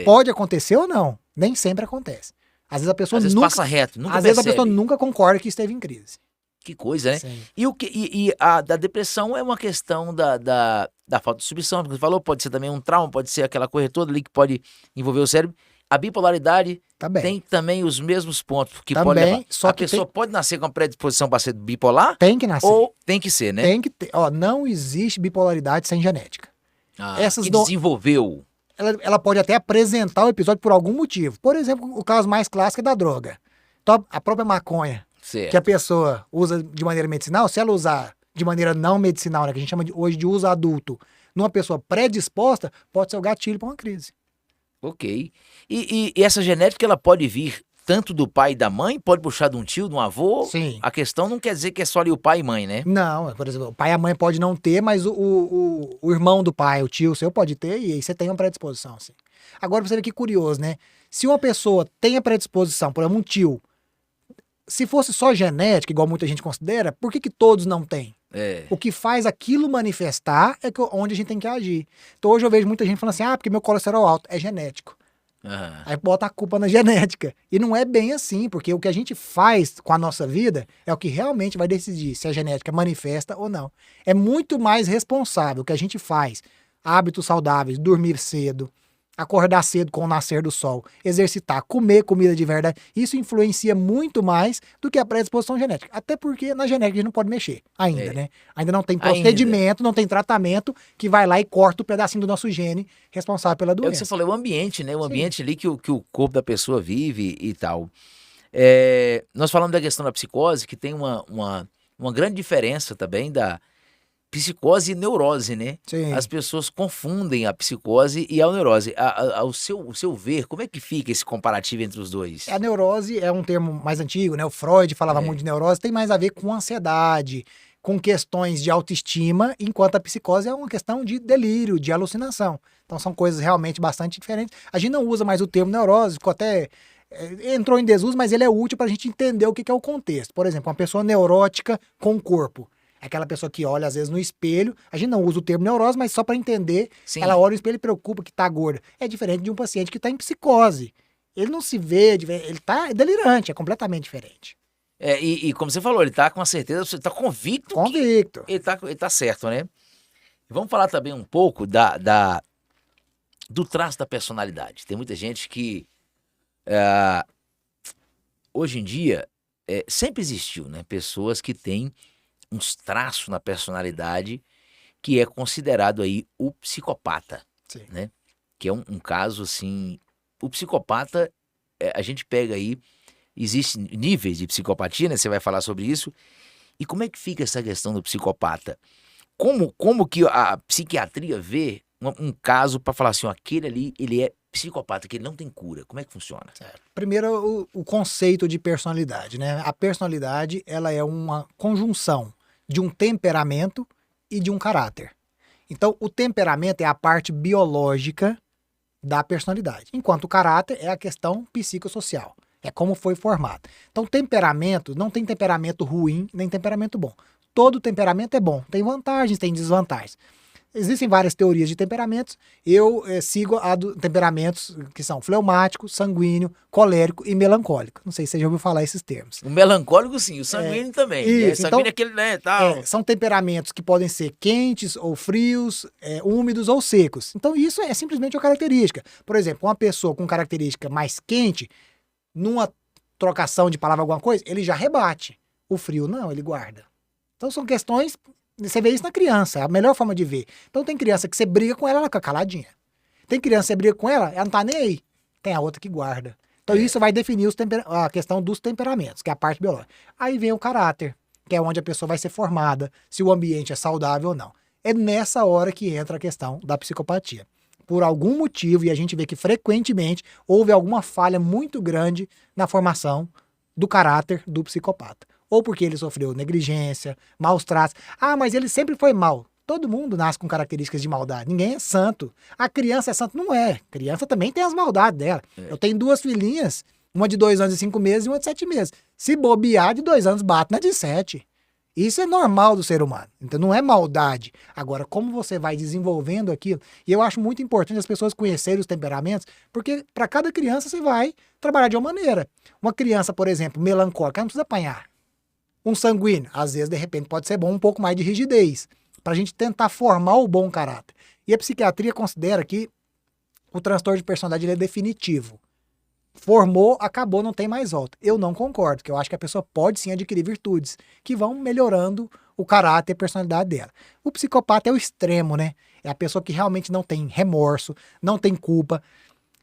Pode acontecer ou não, nem sempre acontece. Às vezes a pessoa às vezes passa reto, nunca às percebe. vezes a pessoa nunca concorda que esteve em crise. Que coisa, né? Sim. E a da depressão é uma questão da falta de substância, porque você falou, pode ser também um trauma, pode ser aquela coisa toda ali que pode envolver o cérebro. A bipolaridade tem também os mesmos pontos que pode levar. Só a pessoa pode nascer com a predisposição para ser bipolar? Tem que nascer. Ou tem que ser, né? Tem que ter. Não existe bipolaridade sem genética. Que desenvolveu. Ela pode até apresentar o episódio por algum motivo. Por exemplo, o caso mais clássico é da droga. Então, a própria maconha, certo, que a pessoa usa de maneira medicinal, se ela usar de maneira não medicinal, né, que a gente chama hoje de uso adulto, numa pessoa predisposta, pode ser o gatilho para uma crise. Ok. E essa genética, ela pode vir tanto do pai e da mãe? Pode puxar de um tio, de um avô? Sim. A questão não quer dizer que é só ali o pai e mãe, né? Não, por exemplo, o pai e a mãe pode não ter, mas o irmão do pai, o tio seu pode ter, e aí você tem uma predisposição, sim. Agora você vê que curioso, né? Se uma pessoa tem a predisposição, por exemplo, um tio, se fosse só genética, igual muita gente considera, por que todos não têm? O que faz aquilo manifestar é onde a gente tem que agir. Então hoje eu vejo muita gente falando assim, porque meu colesterol alto é genético. Aí bota a culpa na genética. E não é bem assim, porque o que a gente faz com a nossa vida é o que realmente vai decidir se a genética manifesta ou não. É muito mais responsável o que a gente faz. Hábitos saudáveis, dormir cedo, acordar cedo com o nascer do sol, exercitar, comer comida de verdade, isso influencia muito mais do que a predisposição genética. Até porque na genética a gente não pode mexer ainda, né? Ainda não tem procedimento, não tem tratamento que vai lá e corta o pedacinho do nosso gene responsável pela doença. É o que você falou, é o ambiente, né? O ambiente ali que o corpo da pessoa vive e tal. Nós falamos da questão da psicose, que tem uma grande diferença também da psicose e neurose, né? Sim. As pessoas confundem a psicose e a neurose. O seu ver, como é que fica esse comparativo entre os dois? A neurose é um termo mais antigo, né? O Freud falava muito de neurose, tem mais a ver com ansiedade, com questões de autoestima, enquanto a psicose é uma questão de delírio, de alucinação. Então são coisas realmente bastante diferentes. A gente não usa mais o termo neurose, ficou até entrou em desuso, mas ele é útil para a gente entender o que é o contexto. Por exemplo, uma pessoa neurótica com o corpo. Aquela pessoa que olha, às vezes, no espelho. A gente não usa o termo neurose, mas só para entender. Sim. Ela olha no espelho e preocupa que tá gorda. É diferente de um paciente que tá em psicose. Ele não se vê, ele tá delirante, é completamente diferente. E como você falou, ele tá com a certeza, você tá convicto. Convicto. Ele tá certo, né? Vamos falar também um pouco do traço da personalidade. Tem muita gente que hoje em dia sempre existiu, né? Pessoas que têm uns traços na personalidade que é considerado aí o psicopata, Sim. né? que é um caso assim. O psicopata, a gente pega aí, existem níveis de psicopatia, né? Você vai falar sobre isso. E como é que fica essa questão do psicopata? Como que a psiquiatria vê um caso para falar assim, ó, aquele ali, ele é psicopata, que ele não tem cura? Como é que funciona? Certo. Primeiro, o conceito de personalidade, né? A personalidade, ela é uma conjunção de um temperamento e de um caráter. Então, o temperamento é a parte biológica da personalidade, enquanto o caráter é a questão psicossocial. É como foi formado. Então, temperamento, não tem temperamento ruim nem temperamento bom. Todo temperamento é bom. Tem vantagens, tem desvantagens. Existem várias teorias de temperamentos. Eu sigo a temperamentos que são fleumático, sanguíneo, colérico e melancólico. Não sei se você já ouviu falar esses termos. O melancólico, sim, o sanguíneo também. Isso, Sanguíneo então, é aquele, né, tal. são temperamentos que podem ser quentes ou frios, úmidos ou secos. Então, isso é simplesmente uma característica. Por exemplo, uma pessoa com característica mais quente, numa trocação de palavra alguma coisa, ele já rebate. O frio não, ele guarda. Então são questões, você vê isso na criança, é a melhor forma de ver. Então tem criança que você briga com ela, ela fica caladinha. Tem criança que você briga com ela, ela não tá nem aí. Tem a outra que guarda. Então isso vai definir a questão dos temperamentos, que é a parte biológica. Aí vem o caráter, que é onde a pessoa vai ser formada, se o ambiente é saudável ou não. É nessa hora que entra a questão da psicopatia. Por algum motivo, e a gente vê que frequentemente houve alguma falha muito grande na formação do caráter do psicopata. Ou porque ele sofreu negligência, maus tratos. Ah, mas ele sempre foi mal. Todo mundo nasce com características de maldade. Ninguém é santo. A criança é santo? Não é. A criança também tem as maldades dela. Eu tenho 2 filhinhas, uma de 2 anos e 5 meses e uma de 7 meses. Se bobear, de 2 anos bate na de 7. Isso é normal do ser humano. Então não é maldade. Agora, como você vai desenvolvendo aquilo? E eu acho muito importante as pessoas conhecerem os temperamentos, porque para cada criança você vai trabalhar de uma maneira. Uma criança, por exemplo, melancólica, ela não precisa apanhar. Um sanguíneo, às vezes, de repente, pode ser bom um pouco mais de rigidez, para a gente tentar formar o bom caráter. E a psiquiatria considera que o transtorno de personalidade ele é definitivo. Formou, acabou, não tem mais volta. Eu não concordo, porque eu acho que a pessoa pode sim adquirir virtudes que vão melhorando o caráter e a personalidade dela. O psicopata é o extremo, né? É a pessoa que realmente não tem remorso, não tem culpa.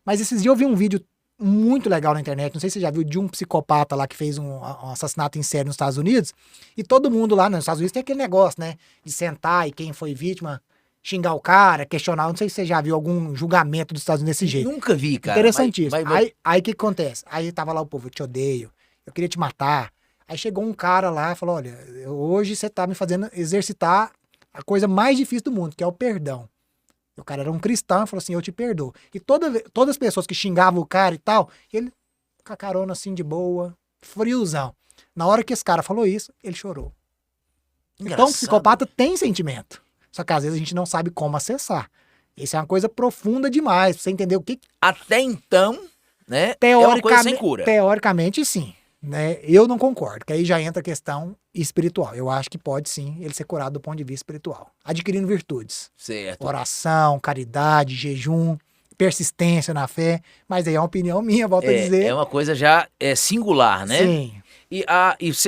Mas esses dias eu vi um vídeo muito legal na internet, não sei se você já viu, de um psicopata lá que fez um assassinato em série nos Estados Unidos, e todo mundo lá nos Estados Unidos tem aquele negócio, né, de sentar e quem foi vítima xingar o cara, questionar, não sei se você já viu algum julgamento dos Estados Unidos desse jeito. Nunca vi, cara. Interessantíssimo. Aí o que acontece? Aí tava lá o povo, eu te odeio, eu queria te matar. Aí chegou um cara lá e falou, olha, hoje você tá me fazendo exercitar a coisa mais difícil do mundo, que é o perdão. O cara era um cristão, falou assim, eu te perdoo. E todas as pessoas que xingavam o cara e tal, ele com a carona assim de boa, friozão. Na hora que esse cara falou isso, ele chorou. Engraçado. Então o psicopata tem sentimento. Só que às vezes a gente não sabe como acessar. Isso é uma coisa profunda demais, pra você entender o que... Até então, né, é uma coisa sem cura. Teoricamente, sim. Né? Eu não concordo, que aí já entra a questão espiritual. Eu acho que pode sim ele ser curado do ponto de vista espiritual. Adquirindo virtudes. Certo. Oração, caridade, jejum, persistência na fé. Mas aí é uma opinião minha, volto a dizer. É uma coisa já singular, né? Sim. E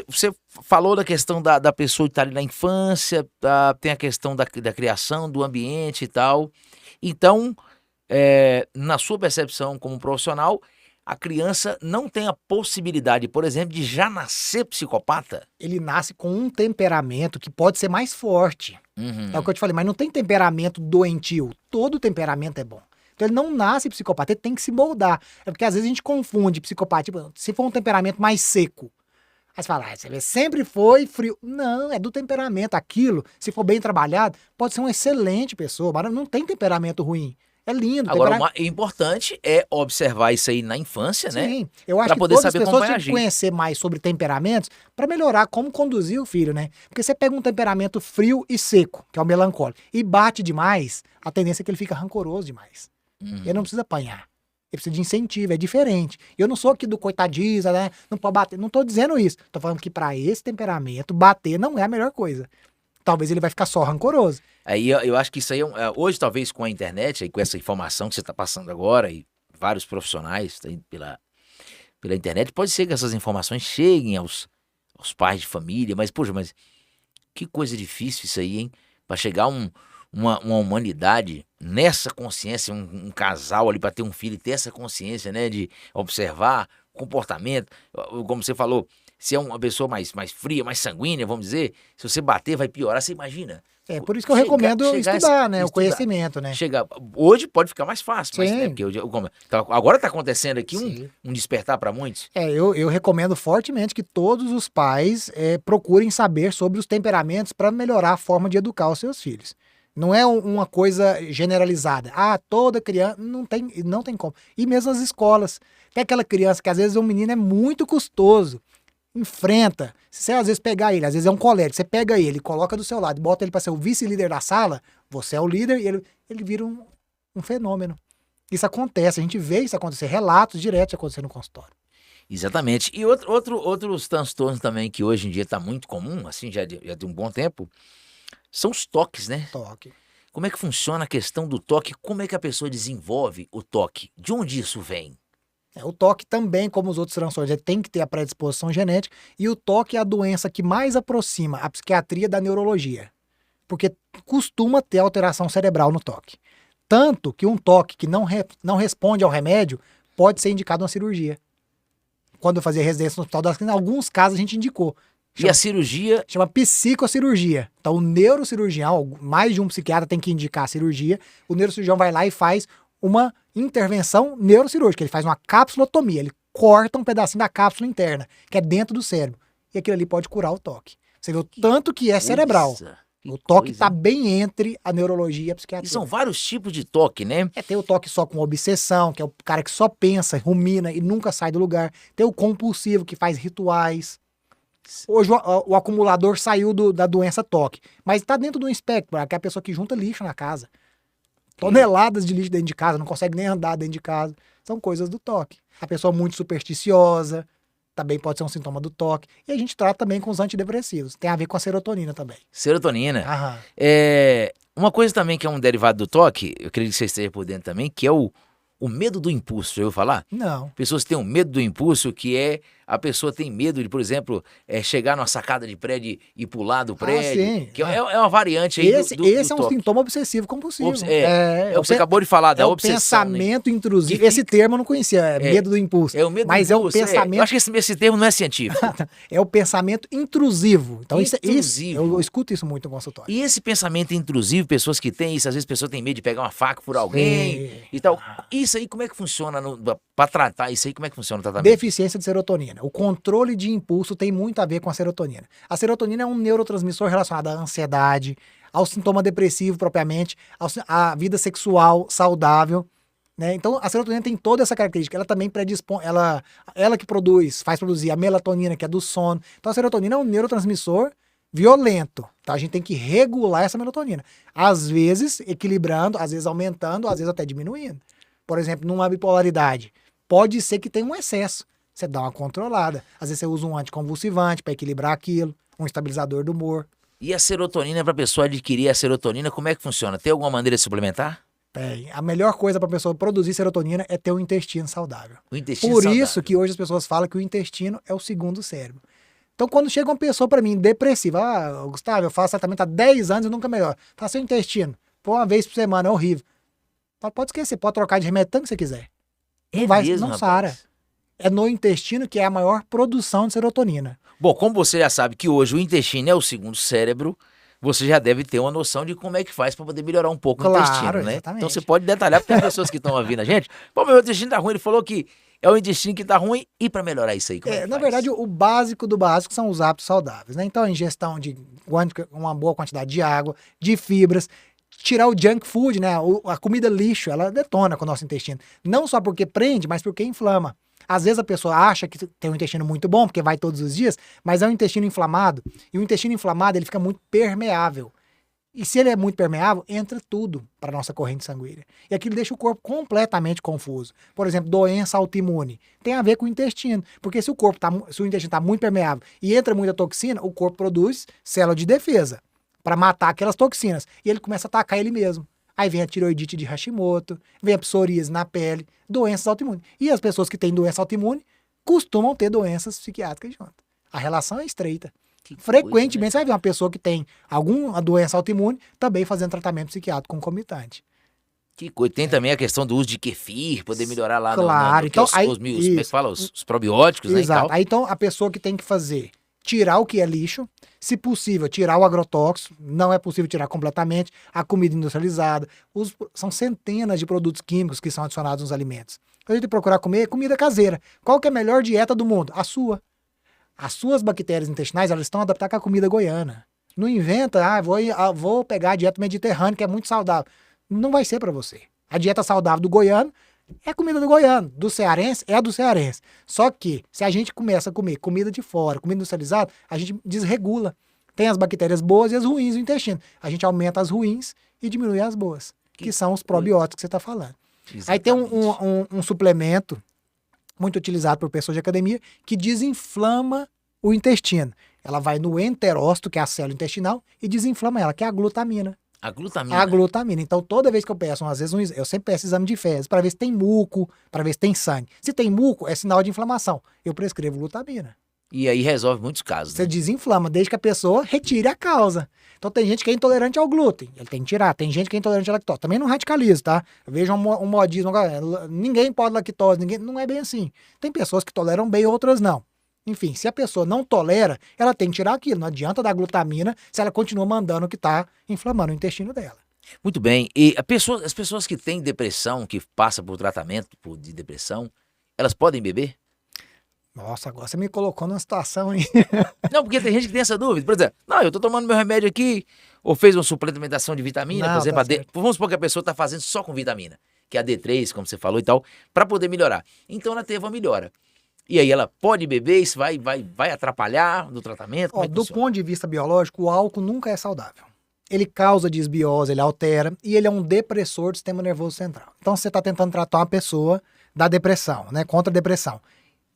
você falou da questão da pessoa estar ali na infância, tem a questão da criação, do ambiente e tal. Então, na sua percepção como profissional, a criança não tem a possibilidade, por exemplo, de já nascer psicopata? Ele nasce com um temperamento que pode ser mais forte. É o que eu te falei, mas não tem temperamento doentio. Todo temperamento é bom. Então ele não nasce psicopata, ele tem que se moldar. É porque às vezes a gente confunde psicopatia, tipo, se for um temperamento mais seco. Aí você fala, você sempre foi frio. Não, é do temperamento. Aquilo, se for bem trabalhado, pode ser uma excelente pessoa, mas não tem temperamento ruim. É lindo. Agora, o importante é observar isso aí na infância, né? Sim, eu acho que todas as pessoas têm que conhecer mais sobre temperamentos para melhorar como conduzir o filho, né? Porque você pega um temperamento frio e seco, que é o melancólico, e bate demais, a tendência é que ele fica rancoroso demais. Ele não precisa apanhar. Ele precisa de incentivo, é diferente. Eu não sou aqui do coitadiza, né? Não pode bater. Não tô dizendo isso. Tô falando que para esse temperamento, bater não é a melhor coisa. Talvez ele vai ficar só rancoroso. Aí eu acho que isso aí, hoje talvez com a internet, aí, com essa informação que você está passando agora, e vários profissionais pela internet, pode ser que essas informações cheguem aos pais de família, mas, poxa, mas que coisa difícil isso aí, hein? Para chegar um uma humanidade nessa consciência, um casal ali para ter um filho e ter essa consciência, né, de observar comportamento, como você falou, se é uma pessoa mais fria, mais sanguínea, vamos dizer, se você bater vai piorar, você imagina. Por isso que eu recomendo estudar, né? O conhecimento, né? Hoje pode ficar mais fácil, mas né, Sim. porque agora está acontecendo aqui Sim. um despertar para muitos. Eu recomendo fortemente que todos os pais procurem saber sobre os temperamentos para melhorar a forma de educar os seus filhos. Não é uma coisa generalizada. Ah, toda criança. Não tem como. E mesmo as escolas. Tem aquela criança que às vezes o menino é muito custoso. Enfrenta. Se você às vezes pegar ele, às vezes é um colérico, você pega ele, coloca do seu lado, bota ele para ser o vice-líder da sala, você é o líder e ele vira um fenômeno. Isso acontece, a gente vê isso acontecer, relatos diretos acontecendo no consultório. Exatamente. E outros transtornos também que hoje em dia está muito comum, assim, já de um bom tempo, são os toques, né? Toque. Como é que funciona a questão do toque? Como é que a pessoa desenvolve o toque? De onde isso vem? O toque também, como os outros transtornos, ele tem que ter a predisposição genética, e o toque é a doença que mais aproxima a psiquiatria da neurologia, porque costuma ter alteração cerebral no toque. Tanto que um toque que não responde ao remédio pode ser indicado uma cirurgia. Quando eu fazia residência no Hospital das Clínicas, em alguns casos a gente indicou. E a cirurgia? Chama psicocirurgia. Então o neurocirurgião, mais de um psiquiatra tem que indicar a cirurgia, o neurocirurgião vai lá e faz uma intervenção neurocirúrgica. Ele faz uma capsulotomia, ele corta um pedacinho da cápsula interna, que é dentro do cérebro. E aquilo ali pode curar o toque. Você vê o tanto que é cerebral. O toque está bem entre a neurologia e a psiquiatria. E são vários tipos de toque, né? Tem o toque só com obsessão, que é o cara que só pensa, rumina e nunca sai do lugar. Tem o compulsivo, que faz rituais. Hoje o acumulador saiu da doença toque, mas está dentro do espectro, que é a pessoa que junta lixo na casa. Toneladas de lixo dentro de casa, não consegue nem andar dentro de casa. São coisas do toque. A pessoa muito supersticiosa também pode ser um sintoma do toque. E a gente trata também com os antidepressivos. Tem a ver com a serotonina também. Serotonina. Aham. Uma coisa também que é um derivado do toque, eu acredito que você esteja por dentro também, que é o medo do impulso. Já ouviu falar? Não. Pessoas têm um medo do impulso, que é a pessoa tem medo de, por exemplo, chegar numa sacada de prédio e pular do prédio. Sim. Que é uma variante aí Esse do é um toque. sintoma obsessivo compulsivo. Você acabou de falar da o obsessão. Pensamento intrusivo. Esse termo eu não conhecia, medo do impulso. É o medo mas do impulso. É o pensamento. Eu acho que esse termo não é científico. É o pensamento intrusivo. Então, intrusivo. Eu escuto isso muito no consultório. E esse pensamento intrusivo, pessoas que têm isso, às vezes pessoas têm medo de pegar uma faca por alguém e tal. Isso aí, como é que funciona para tratar isso aí? Como é que funciona o tratamento? Deficiência de serotonina. O controle de impulso tem muito a ver com a serotonina. A serotonina é um neurotransmissor relacionado à ansiedade, ao sintoma depressivo propriamente, à vida sexual saudável, né? Então a serotonina tem toda essa característica. Ela também predispõe, ela que faz produzir a melatonina, que é do sono. Então a serotonina é um neurotransmissor violento. Então a gente tem que regular essa melatonina. Às vezes equilibrando, às vezes aumentando, às vezes até diminuindo. Por exemplo, numa bipolaridade, pode ser que tenha um excesso. Você dá uma controlada. Às vezes você usa um anticonvulsivante para equilibrar aquilo, um estabilizador do humor. E a serotonina, para a pessoa adquirir a serotonina, como é que funciona? Tem alguma maneira de suplementar? Tem. A melhor coisa para a pessoa produzir serotonina é ter um intestino saudável. O intestino Por saudável. isso que hoje as pessoas falam que o intestino é o segundo cérebro. Então, quando chega uma pessoa para mim depressiva, Gustavo, eu faço tratamento há 10 anos e nunca melhor. Fala, seu intestino, pô, uma vez por semana, é horrível. Fala, pode esquecer, pode trocar de remédio tanto que você quiser. Não sara. É no intestino que é a maior produção de serotonina. Bom, como você já sabe que hoje o intestino é o segundo cérebro, você já deve ter uma noção de como é que faz para poder melhorar um pouco o intestino, né? Exatamente. Então você pode detalhar para as pessoas que estão ouvindo a gente. Pô, meu intestino tá ruim, ele falou que é o intestino que tá ruim, e para melhorar isso aí, como é que Na faz? verdade, o básico do básico são os hábitos saudáveis, né? Então, a ingestão de uma boa quantidade de água, de fibras, tirar o junk food, né? A comida lixo, ela detona com o nosso intestino. Não só porque prende, mas porque inflama. Às vezes a pessoa acha que tem um intestino muito bom, porque vai todos os dias, mas é um intestino inflamado. E o intestino inflamado, ele fica muito permeável. E se ele é muito permeável, entra tudo para a nossa corrente sanguínea. E aquilo deixa o corpo completamente confuso. Por exemplo, doença autoimune. Tem a ver com o intestino. Porque se o intestino está muito permeável e entra muita toxina, o corpo produz célula de defesa para matar aquelas toxinas. E ele começa a atacar ele mesmo. Aí vem a tiroidite de Hashimoto, vem a psoríase na pele, doenças autoimunes. E as pessoas que têm doença autoimune costumam ter doenças psiquiátricas junto. A relação é estreita. Frequentemente, coisa, né? você vai ver uma pessoa que tem alguma doença autoimune também fazendo tratamento psiquiátrico concomitante. Que coisa. Tem também a questão do uso de kefir, poder melhorar lá Claro, que então aí, como é que isso, fala? Os probióticos, né, e exato. tal. Aí então a pessoa que tem que fazer, tirar o que é lixo, se possível, tirar o agrotóxico, não é possível tirar completamente, a comida industrializada, são centenas de produtos químicos que são adicionados nos alimentos. A gente tem que procurar comer comida caseira. Qual que é a melhor dieta do mundo? A sua. As suas bactérias intestinais, elas estão adaptadas com a comida goiana. Não inventa, vou pegar a dieta mediterrânea, que é muito saudável. Não vai ser para você. A dieta saudável do goiano é comida do goiano, do cearense é a do cearense. Só que, se a gente começa a comer comida de fora, comida industrializada, a gente desregula. Tem as bactérias boas e as ruins no intestino. A gente aumenta as ruins e diminui as boas, que são os probióticos que você está falando. Exatamente. Aí tem um suplemento muito utilizado por pessoas de academia que desinflama o intestino. Ela vai no enterócito, que é a célula intestinal, e desinflama ela, que é a glutamina. A glutamina. A glutamina. Então, toda vez que eu peço, às vezes, eu sempre peço exame de fezes para ver se tem muco, para ver se tem sangue. Se tem muco, é sinal de inflamação. Eu prescrevo glutamina. E aí resolve muitos casos, Você né? desinflama, desde que a pessoa retire a causa. Então, tem gente que é intolerante ao glúten. Ele tem que tirar. Tem gente que é intolerante à lactose. Também não radicalizo, tá? Eu vejo um modismo. Ninguém pode lactose. Não é bem assim. Tem pessoas que toleram bem, outras não. Enfim, se a pessoa não tolera, ela tem que tirar aquilo. Não adianta dar glutamina se ela continua mandando o que está inflamando o intestino dela. Muito bem. E as pessoas que têm depressão, que passam por tratamento de depressão, elas podem beber? Nossa, agora você me colocou numa situação, hein? Não, porque tem gente que tem essa dúvida. Por exemplo, não, eu tô tomando meu remédio aqui, ou fez uma suplementação de vitamina, Não, por exemplo, tá certo. vamos supor que a pessoa tá fazendo só com vitamina, que é a D3, como você falou e tal, para poder melhorar. Então ela teve uma melhora. E aí ela pode beber, isso vai atrapalhar no tratamento? Como é que Do funciona? ponto de vista biológico, o álcool nunca é saudável. Ele causa desbiose, ele altera, e ele é um depressor do sistema nervoso central. Então você está tentando tratar uma pessoa da depressão, né? Contra a depressão.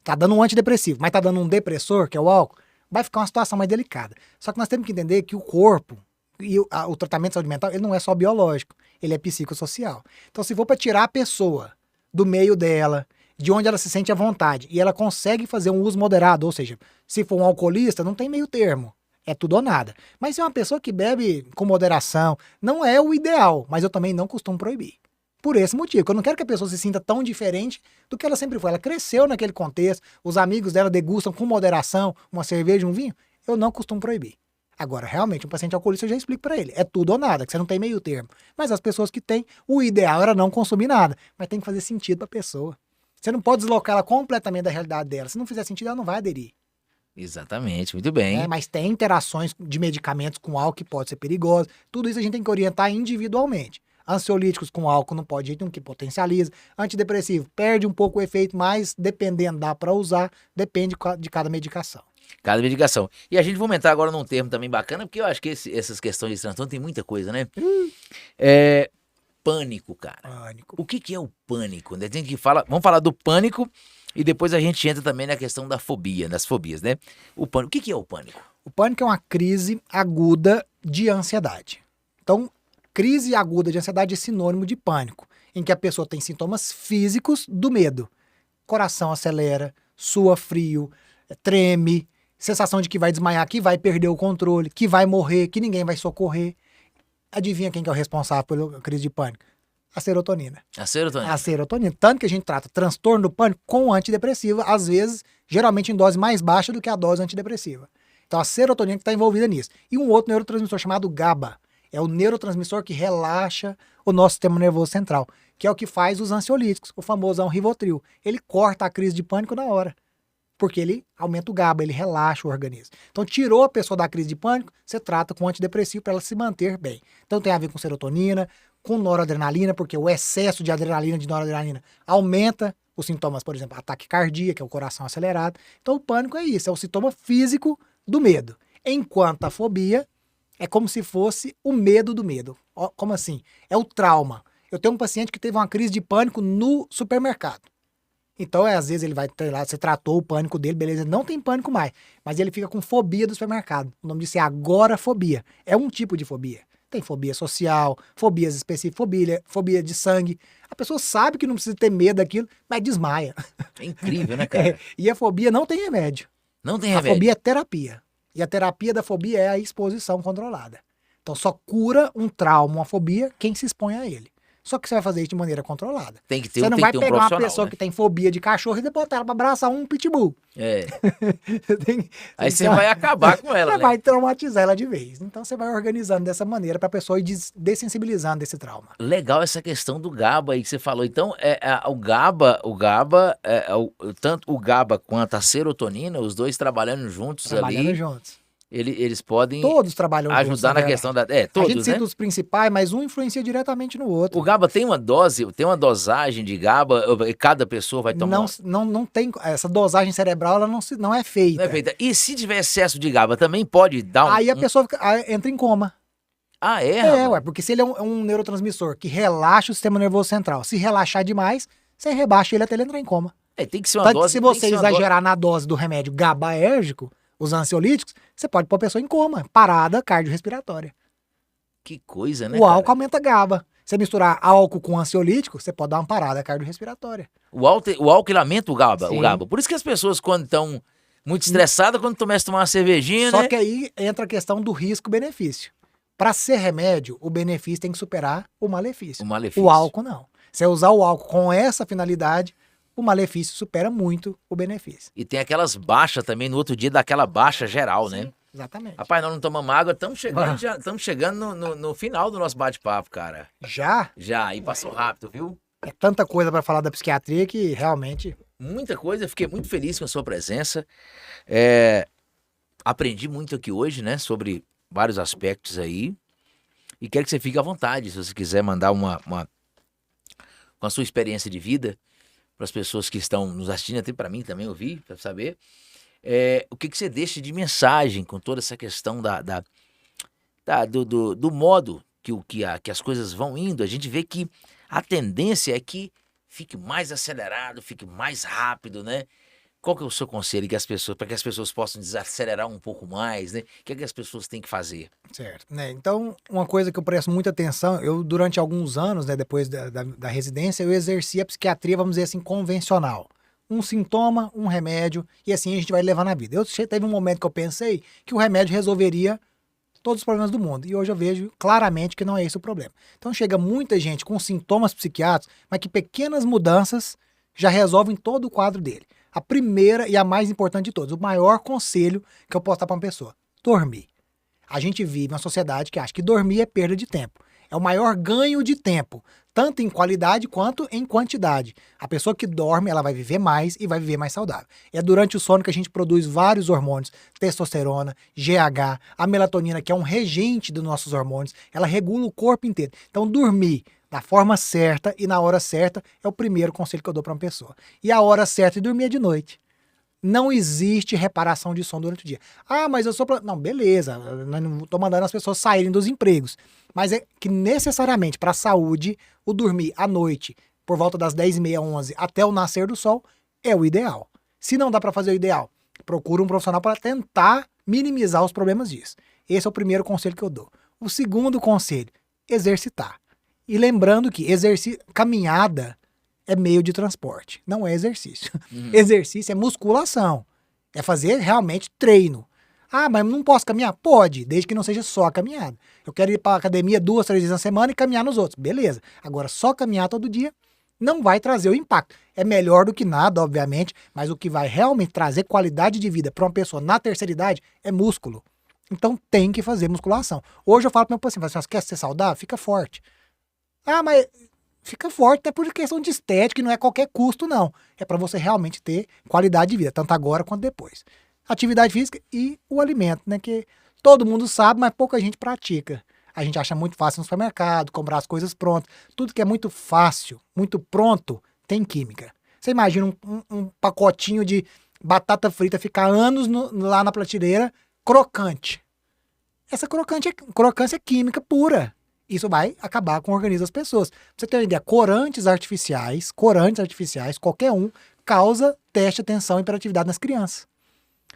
Tá dando um antidepressivo, mas tá dando um depressor, que é o álcool, vai ficar uma situação mais delicada. Só que nós temos que entender que o corpo e o tratamento de saúde mental, ele não é só biológico, ele é psicossocial. Então, se for para tirar a pessoa do meio dela, de onde ela se sente à vontade, e ela consegue fazer um uso moderado, ou seja, se for um alcoolista, não tem meio termo. É tudo ou nada. Mas se é uma pessoa que bebe com moderação, não é o ideal, mas eu também não costumo proibir. Por esse motivo, porque eu não quero que a pessoa se sinta tão diferente do que ela sempre foi. Ela cresceu naquele contexto, os amigos dela degustam com moderação uma cerveja, um vinho, eu não costumo proibir. Agora, realmente, um paciente alcoolista eu já explico pra ele, é tudo ou nada, que você não tem meio termo. Mas as pessoas que têm, o ideal era não consumir nada, mas tem que fazer sentido pra pessoa. Você não pode deslocar ela completamente da realidade dela. Se não fizer sentido, ela não vai aderir. Exatamente, muito bem. Mas tem interações de medicamentos com álcool que pode ser perigosa. Tudo isso a gente tem que orientar individualmente. Ansiolíticos com álcool não pode de jeito nenhum, que potencializa. Antidepressivo perde um pouco o efeito, mas dependendo, dá para usar, depende de cada medicação. Cada medicação. E a gente vai entrar agora num termo também bacana, porque eu acho que essas questões de transtorno tem muita coisa, né? Pânico, cara. Pânico. O que é o pânico? Né? Tem que falar, vamos falar do pânico e depois a gente entra também na questão da fobia, das fobias, né? O pânico. O que é o pânico? O pânico é uma crise aguda de ansiedade. Então, crise aguda de ansiedade é sinônimo de pânico, em que a pessoa tem sintomas físicos do medo. Coração acelera, sua frio, treme, sensação de que vai desmaiar, que vai perder o controle, que vai morrer, que ninguém vai socorrer. Adivinha quem que é o responsável pela crise de pânico? A serotonina. A serotonina. A serotonina. Tanto que a gente trata transtorno do pânico com antidepressiva, às vezes, geralmente em dose mais baixa do que a dose antidepressiva. Então, a serotonina que está envolvida nisso. E um outro neurotransmissor chamado GABA. É o neurotransmissor que relaxa o nosso sistema nervoso central, que é o que faz os ansiolíticos, o famoso Rivotril. Ele corta a crise de pânico na hora, porque ele aumenta o GABA, ele relaxa o organismo. Então, tirou a pessoa da crise de pânico, você trata com antidepressivo para ela se manter bem. Então, tem a ver com serotonina, com noradrenalina, porque o excesso de adrenalina, de noradrenalina, aumenta os sintomas, por exemplo, ataque cardíaco, que é o coração acelerado. Então, o pânico é isso, é o sintoma físico do medo. Enquanto a fobia é como se fosse o medo do medo. Como assim? É o trauma. Eu tenho um paciente que teve uma crise de pânico no supermercado. Então, às vezes ele vai lá, você tratou o pânico dele, beleza, não tem pânico mais, mas ele fica com fobia do supermercado. O nome disso é agorafobia. É um tipo de fobia. Tem fobia social, fobias específicas, fobia de sangue. A pessoa sabe que não precisa ter medo daquilo, mas desmaia. É incrível, né, cara? E a fobia não tem remédio. Não tem A remédio. fobia é terapia. E a terapia da fobia é a exposição controlada. Então só cura um trauma, uma fobia, quem se expõe a ele. Só que você vai fazer isso de maneira controlada. Tem que ter, Você não tem vai que ter um pegar uma profissional, pessoa né? que tem fobia de cachorro e botar ela pra abraçar um pitbull. É. Tem- Aí você então, vai acabar com ela, você né? vai traumatizar ela de vez. Então você vai organizando dessa maneira pra pessoa ir dessensibilizando desse trauma. Legal essa questão do GABA aí que você falou. Então, o GABA, tanto o GABA quanto a serotonina, os dois trabalhando juntos Trabalhando ali, juntos. eles podem Todos trabalham juntos, ajudar na verdade. questão da... A gente todos, cita né? os principais, mas um influencia diretamente no outro. O GABA tem uma dose, tem uma dosagem de GABA, cada pessoa vai tomar... Não tem essa dosagem cerebral, ela não é feita. Não é feita. E se tiver excesso de GABA, também pode dar Aí a pessoa entra em coma. Ah, é? Ué, rapaz? porque se ele é um neurotransmissor que relaxa o sistema nervoso central, se relaxar demais, você rebaixa ele até ele entrar em coma. Tem que ser uma Tanto que dose... se tem que você ser uma dose- exagerar na dose do remédio GABAérgico, os ansiolíticos, você pode pôr a pessoa em coma, parada cardiorrespiratória. Que coisa, né, O álcool cara? aumenta GABA. Se misturar álcool com ansiolítico, você pode dar uma parada cardiorrespiratória. O álcool ele aumenta o GABA, Sim. Por isso que as pessoas, quando estão muito estressadas, quando começam a tomar uma cervejinha, Só né? que aí entra a questão do risco-benefício. Para ser remédio, o benefício tem que superar o malefício. O malefício. O álcool não. Se usar o álcool com essa finalidade, o malefício supera muito o benefício. E tem aquelas baixas também, no outro dia daquela baixa geral, né? Exatamente. Rapaz, nós não tomamos água, estamos chegando no final do nosso bate-papo, cara. Já Já, e passou rápido, viu? é tanta coisa para falar da psiquiatria que realmente Muita coisa, fiquei muito feliz com a sua presença. Aprendi muito aqui hoje, né, sobre vários aspectos aí. E quero que você fique à vontade, se você quiser mandar com a sua experiência de vida para as pessoas que estão nos assistindo, até para mim também ouvir, para saber. O que você deixa de mensagem com toda essa questão do modo que as coisas vão indo. A gente vê que a tendência é que fique mais acelerado, fique mais rápido, né? Qual que é o seu conselho para que as pessoas possam desacelerar um pouco mais, né? O que é que as pessoas têm que fazer? certo, né? Então, uma coisa que eu presto muita atenção, eu durante alguns anos, né, depois da residência, eu exerci a psiquiatria, vamos dizer assim, convencional. Um sintoma, um remédio, e assim a gente vai levar na vida. Teve um momento que eu pensei que o remédio resolveria todos os problemas do mundo, e hoje eu vejo claramente que não é esse o problema. Então chega muita gente com sintomas psiquiátricos, mas que pequenas mudanças já resolvem todo o quadro dele. A primeira e a mais importante de todas, o maior conselho que eu posso dar para uma pessoa: dormir. A gente vive uma sociedade que acha que dormir é perda de tempo. É o maior ganho de tempo, tanto em qualidade quanto em quantidade. A pessoa que dorme, ela vai viver mais e vai viver mais saudável. É durante o sono que a gente produz vários hormônios, testosterona, GH, a melatonina, que é um regente dos nossos hormônios, ela regula o corpo inteiro. Então, dormir da forma certa e na hora certa é o primeiro conselho que eu dou para uma pessoa. E a hora certa de dormir é de noite. Não existe reparação de sono durante o dia. Ah, mas eu sou... Não, beleza, eu não estou mandando as pessoas saírem dos empregos. Mas é que necessariamente para a saúde, o dormir à noite, por volta das 10h30, 11 até o nascer do sol, é o ideal. Se não dá para fazer o ideal, procura um profissional para tentar minimizar os problemas disso. Esse é o primeiro conselho que eu dou. O segundo conselho, exercitar. E lembrando que caminhada é meio de transporte, não é exercício. Exercício é musculação, é fazer realmente treino. Ah, mas não posso caminhar? Pode, desde que não seja só a caminhada. Eu quero ir para a academia 2, 3 vezes na semana e caminhar nos outros. Beleza. Agora, só caminhar todo dia não vai trazer o impacto. É melhor do que nada, obviamente, mas o que vai realmente trazer qualidade de vida para uma pessoa na terceira idade é músculo. Então tem que fazer musculação. Hoje eu falo para meu paciente: você quer ser saudável? Fica forte. Ah, mas fica forte até por questão de estética, e não é qualquer custo, não. É para você realmente ter qualidade de vida, tanto agora quanto depois. Atividade física e o alimento, né? Que todo mundo sabe, mas pouca gente pratica. A gente acha muito fácil no supermercado, comprar as coisas prontas. Tudo que é muito fácil, muito pronto, tem química. Você imagina um pacotinho de batata frita ficar anos lá na prateleira, crocante. Essa crocância é química pura. Isso vai acabar com o organismo das pessoas. Pra você ter uma ideia, corantes artificiais, qualquer um, causa teste de atenção e hiperatividade nas crianças.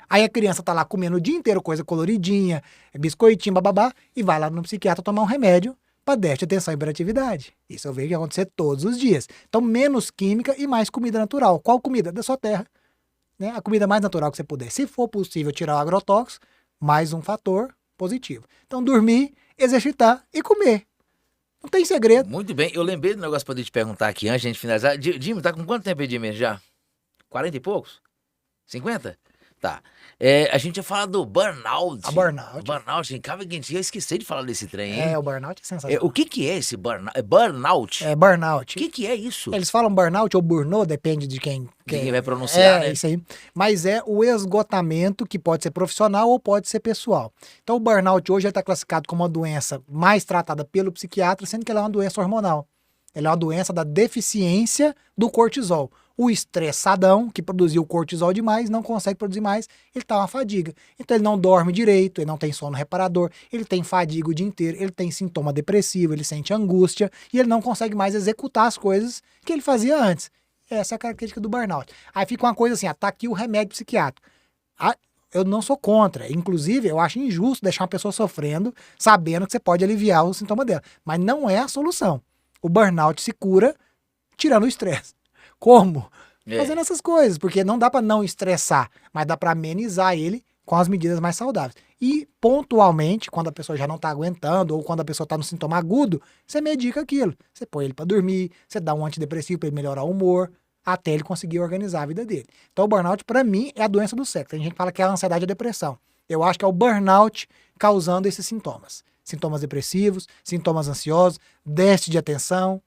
Aí a criança tá lá comendo o dia inteiro coisa coloridinha, biscoitinho, bababá, e vai lá no psiquiatra tomar um remédio para déficit de atenção e hiperatividade. Isso eu vejo acontecer todos os dias. Então, menos química e mais comida natural. Qual comida? Da sua terra. Né? A comida mais natural que você puder. Se for possível tirar o agrotóxico, mais um fator positivo. Então, dormir, exercitar e comer. Não tem segredo. Muito bem, eu lembrei do negócio pra poder te perguntar aqui antes de a gente finalizar. Jimmy, tá com quanto tempo aí, Jimmy, já? 40 e poucos? 50? Tá. A gente ia falar do burnout. A burnout. Burnout, cara, eu esqueci de falar desse trem, hein? O burnout é sensacional. O que é esse burnout? Burnout? Burnout. O que é isso? Eles falam burnout ou burnout, depende de quem vai pronunciar, né? Isso aí. Mas é o esgotamento que pode ser profissional ou pode ser pessoal. Então o burnout hoje está classificado como uma doença mais tratada pelo psiquiatra, sendo que ela é uma doença hormonal. Ela é uma doença da deficiência do cortisol. O estressadão, que produziu cortisol demais, não consegue produzir mais, ele está uma fadiga. Então ele não dorme direito, ele não tem sono reparador, ele tem fadiga o dia inteiro, ele tem sintoma depressivo, ele sente angústia e ele não consegue mais executar as coisas que ele fazia antes. Essa é a característica do burnout. Aí fica uma coisa assim, tá aqui o remédio psiquiátrico. Eu não sou contra. Inclusive, eu acho injusto deixar uma pessoa sofrendo, sabendo que você pode aliviar o sintoma dela. Mas não é a solução. O burnout se cura tirando o estresse. Como? Fazendo essas coisas, porque não dá para não estressar, mas dá para amenizar ele com as medidas mais saudáveis. E pontualmente, quando a pessoa já não tá aguentando ou quando a pessoa tá no sintoma agudo, você medica aquilo. Você põe ele para dormir, você dá um antidepressivo para ele melhorar o humor, até ele conseguir organizar a vida dele. Então o burnout, para mim, é a doença do século. Tem gente que fala que é a ansiedade e a depressão. Eu acho que é o burnout causando esses sintomas. Sintomas depressivos, sintomas ansiosos, déficit de atenção.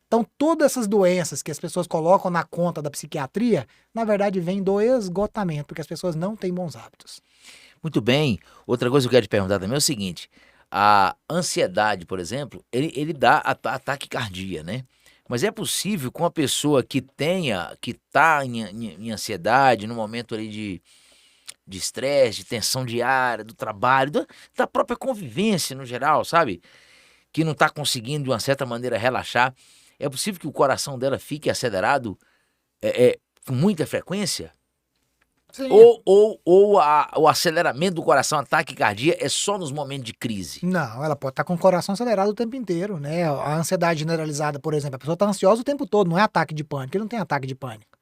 Então, todas essas doenças que as pessoas colocam na conta da psiquiatria, na verdade, vêm do esgotamento, porque as pessoas não têm bons hábitos. Muito bem. Outra coisa que eu quero te perguntar também é o seguinte. A ansiedade, por exemplo, ele dá ataque cardíaco, né? Mas é possível com uma pessoa que tá em ansiedade, no momento ali de estresse, de tensão diária, do trabalho, da própria convivência no geral, sabe? Que não tá conseguindo, de uma certa maneira, relaxar. É possível que o coração dela fique acelerado com muita frequência? Sim. Ou o aceleramento do coração, ataque cardíaco, é só nos momentos de crise? Não, ela pode estar com o coração acelerado o tempo inteiro, né? A ansiedade generalizada, por exemplo, a pessoa está ansiosa o tempo todo, não é ataque de pânico, ele não tem ataque de pânico.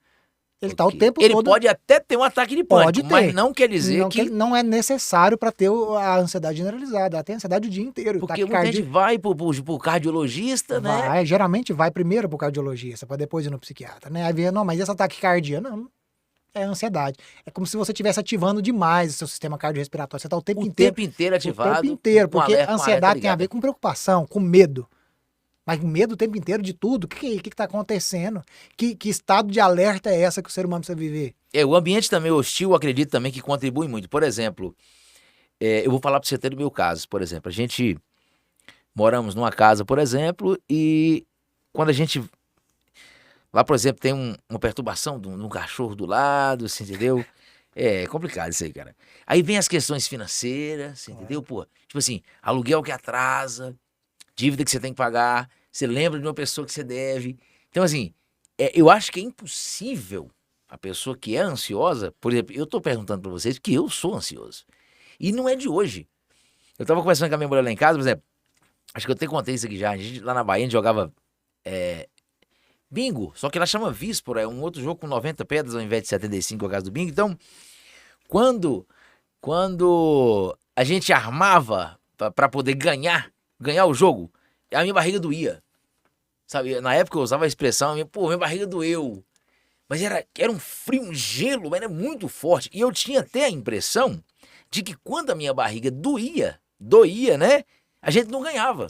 Ele está o tempo Ele todo... pode até ter um ataque de pânico, Pode ter. mas não quer dizer não, que... não é necessário para ter a ansiedade generalizada. Ela tem ansiedade o dia inteiro. Porque muita gente vai pro cardiologista, né? Geralmente vai primeiro pro cardiologista, para depois ir no psiquiatra, né? Aí vê, não, mas esse ataque cardíaco, não, é ansiedade. É como se você estivesse ativando demais o seu sistema cardiorrespiratório. Você tá o tempo inteiro ativado. O tempo inteiro, porque alerta, ansiedade tem a ver com preocupação, com medo. Mas medo o tempo inteiro de tudo. O que tá acontecendo? Que estado de alerta é essa que o ser humano precisa viver? O ambiente também hostil, acredito também que contribui muito. Por exemplo, eu vou falar para você até do meu caso. Por exemplo, a gente moramos numa casa, por exemplo, e quando a gente... Lá, por exemplo, tem uma perturbação de um cachorro do lado, você entendeu? É complicado isso aí, cara. Aí vem as questões financeiras, você entendeu? Pô, tipo assim, aluguel que atrasa, dívida que você tem que pagar, você lembra de uma pessoa que você deve. Então, assim, eu acho que é impossível a pessoa que é ansiosa... Por exemplo, eu tô perguntando pra vocês porque eu sou ansioso. E não é de hoje. Eu tava conversando com a minha mulher lá em casa, por exemplo, acho que eu até contei isso aqui já. A gente, lá na Bahia, a gente jogava bingo, só que ela chama Víspora, é um outro jogo com 90 pedras ao invés de 75 no caso do bingo. Então, quando a gente armava pra poder ganhar o jogo, a minha barriga doía. Sabe, na época eu usava a expressão, minha barriga doeu. Mas era um frio, um gelo, era muito forte. E eu tinha até a impressão de que quando a minha barriga doía, né? A gente não ganhava.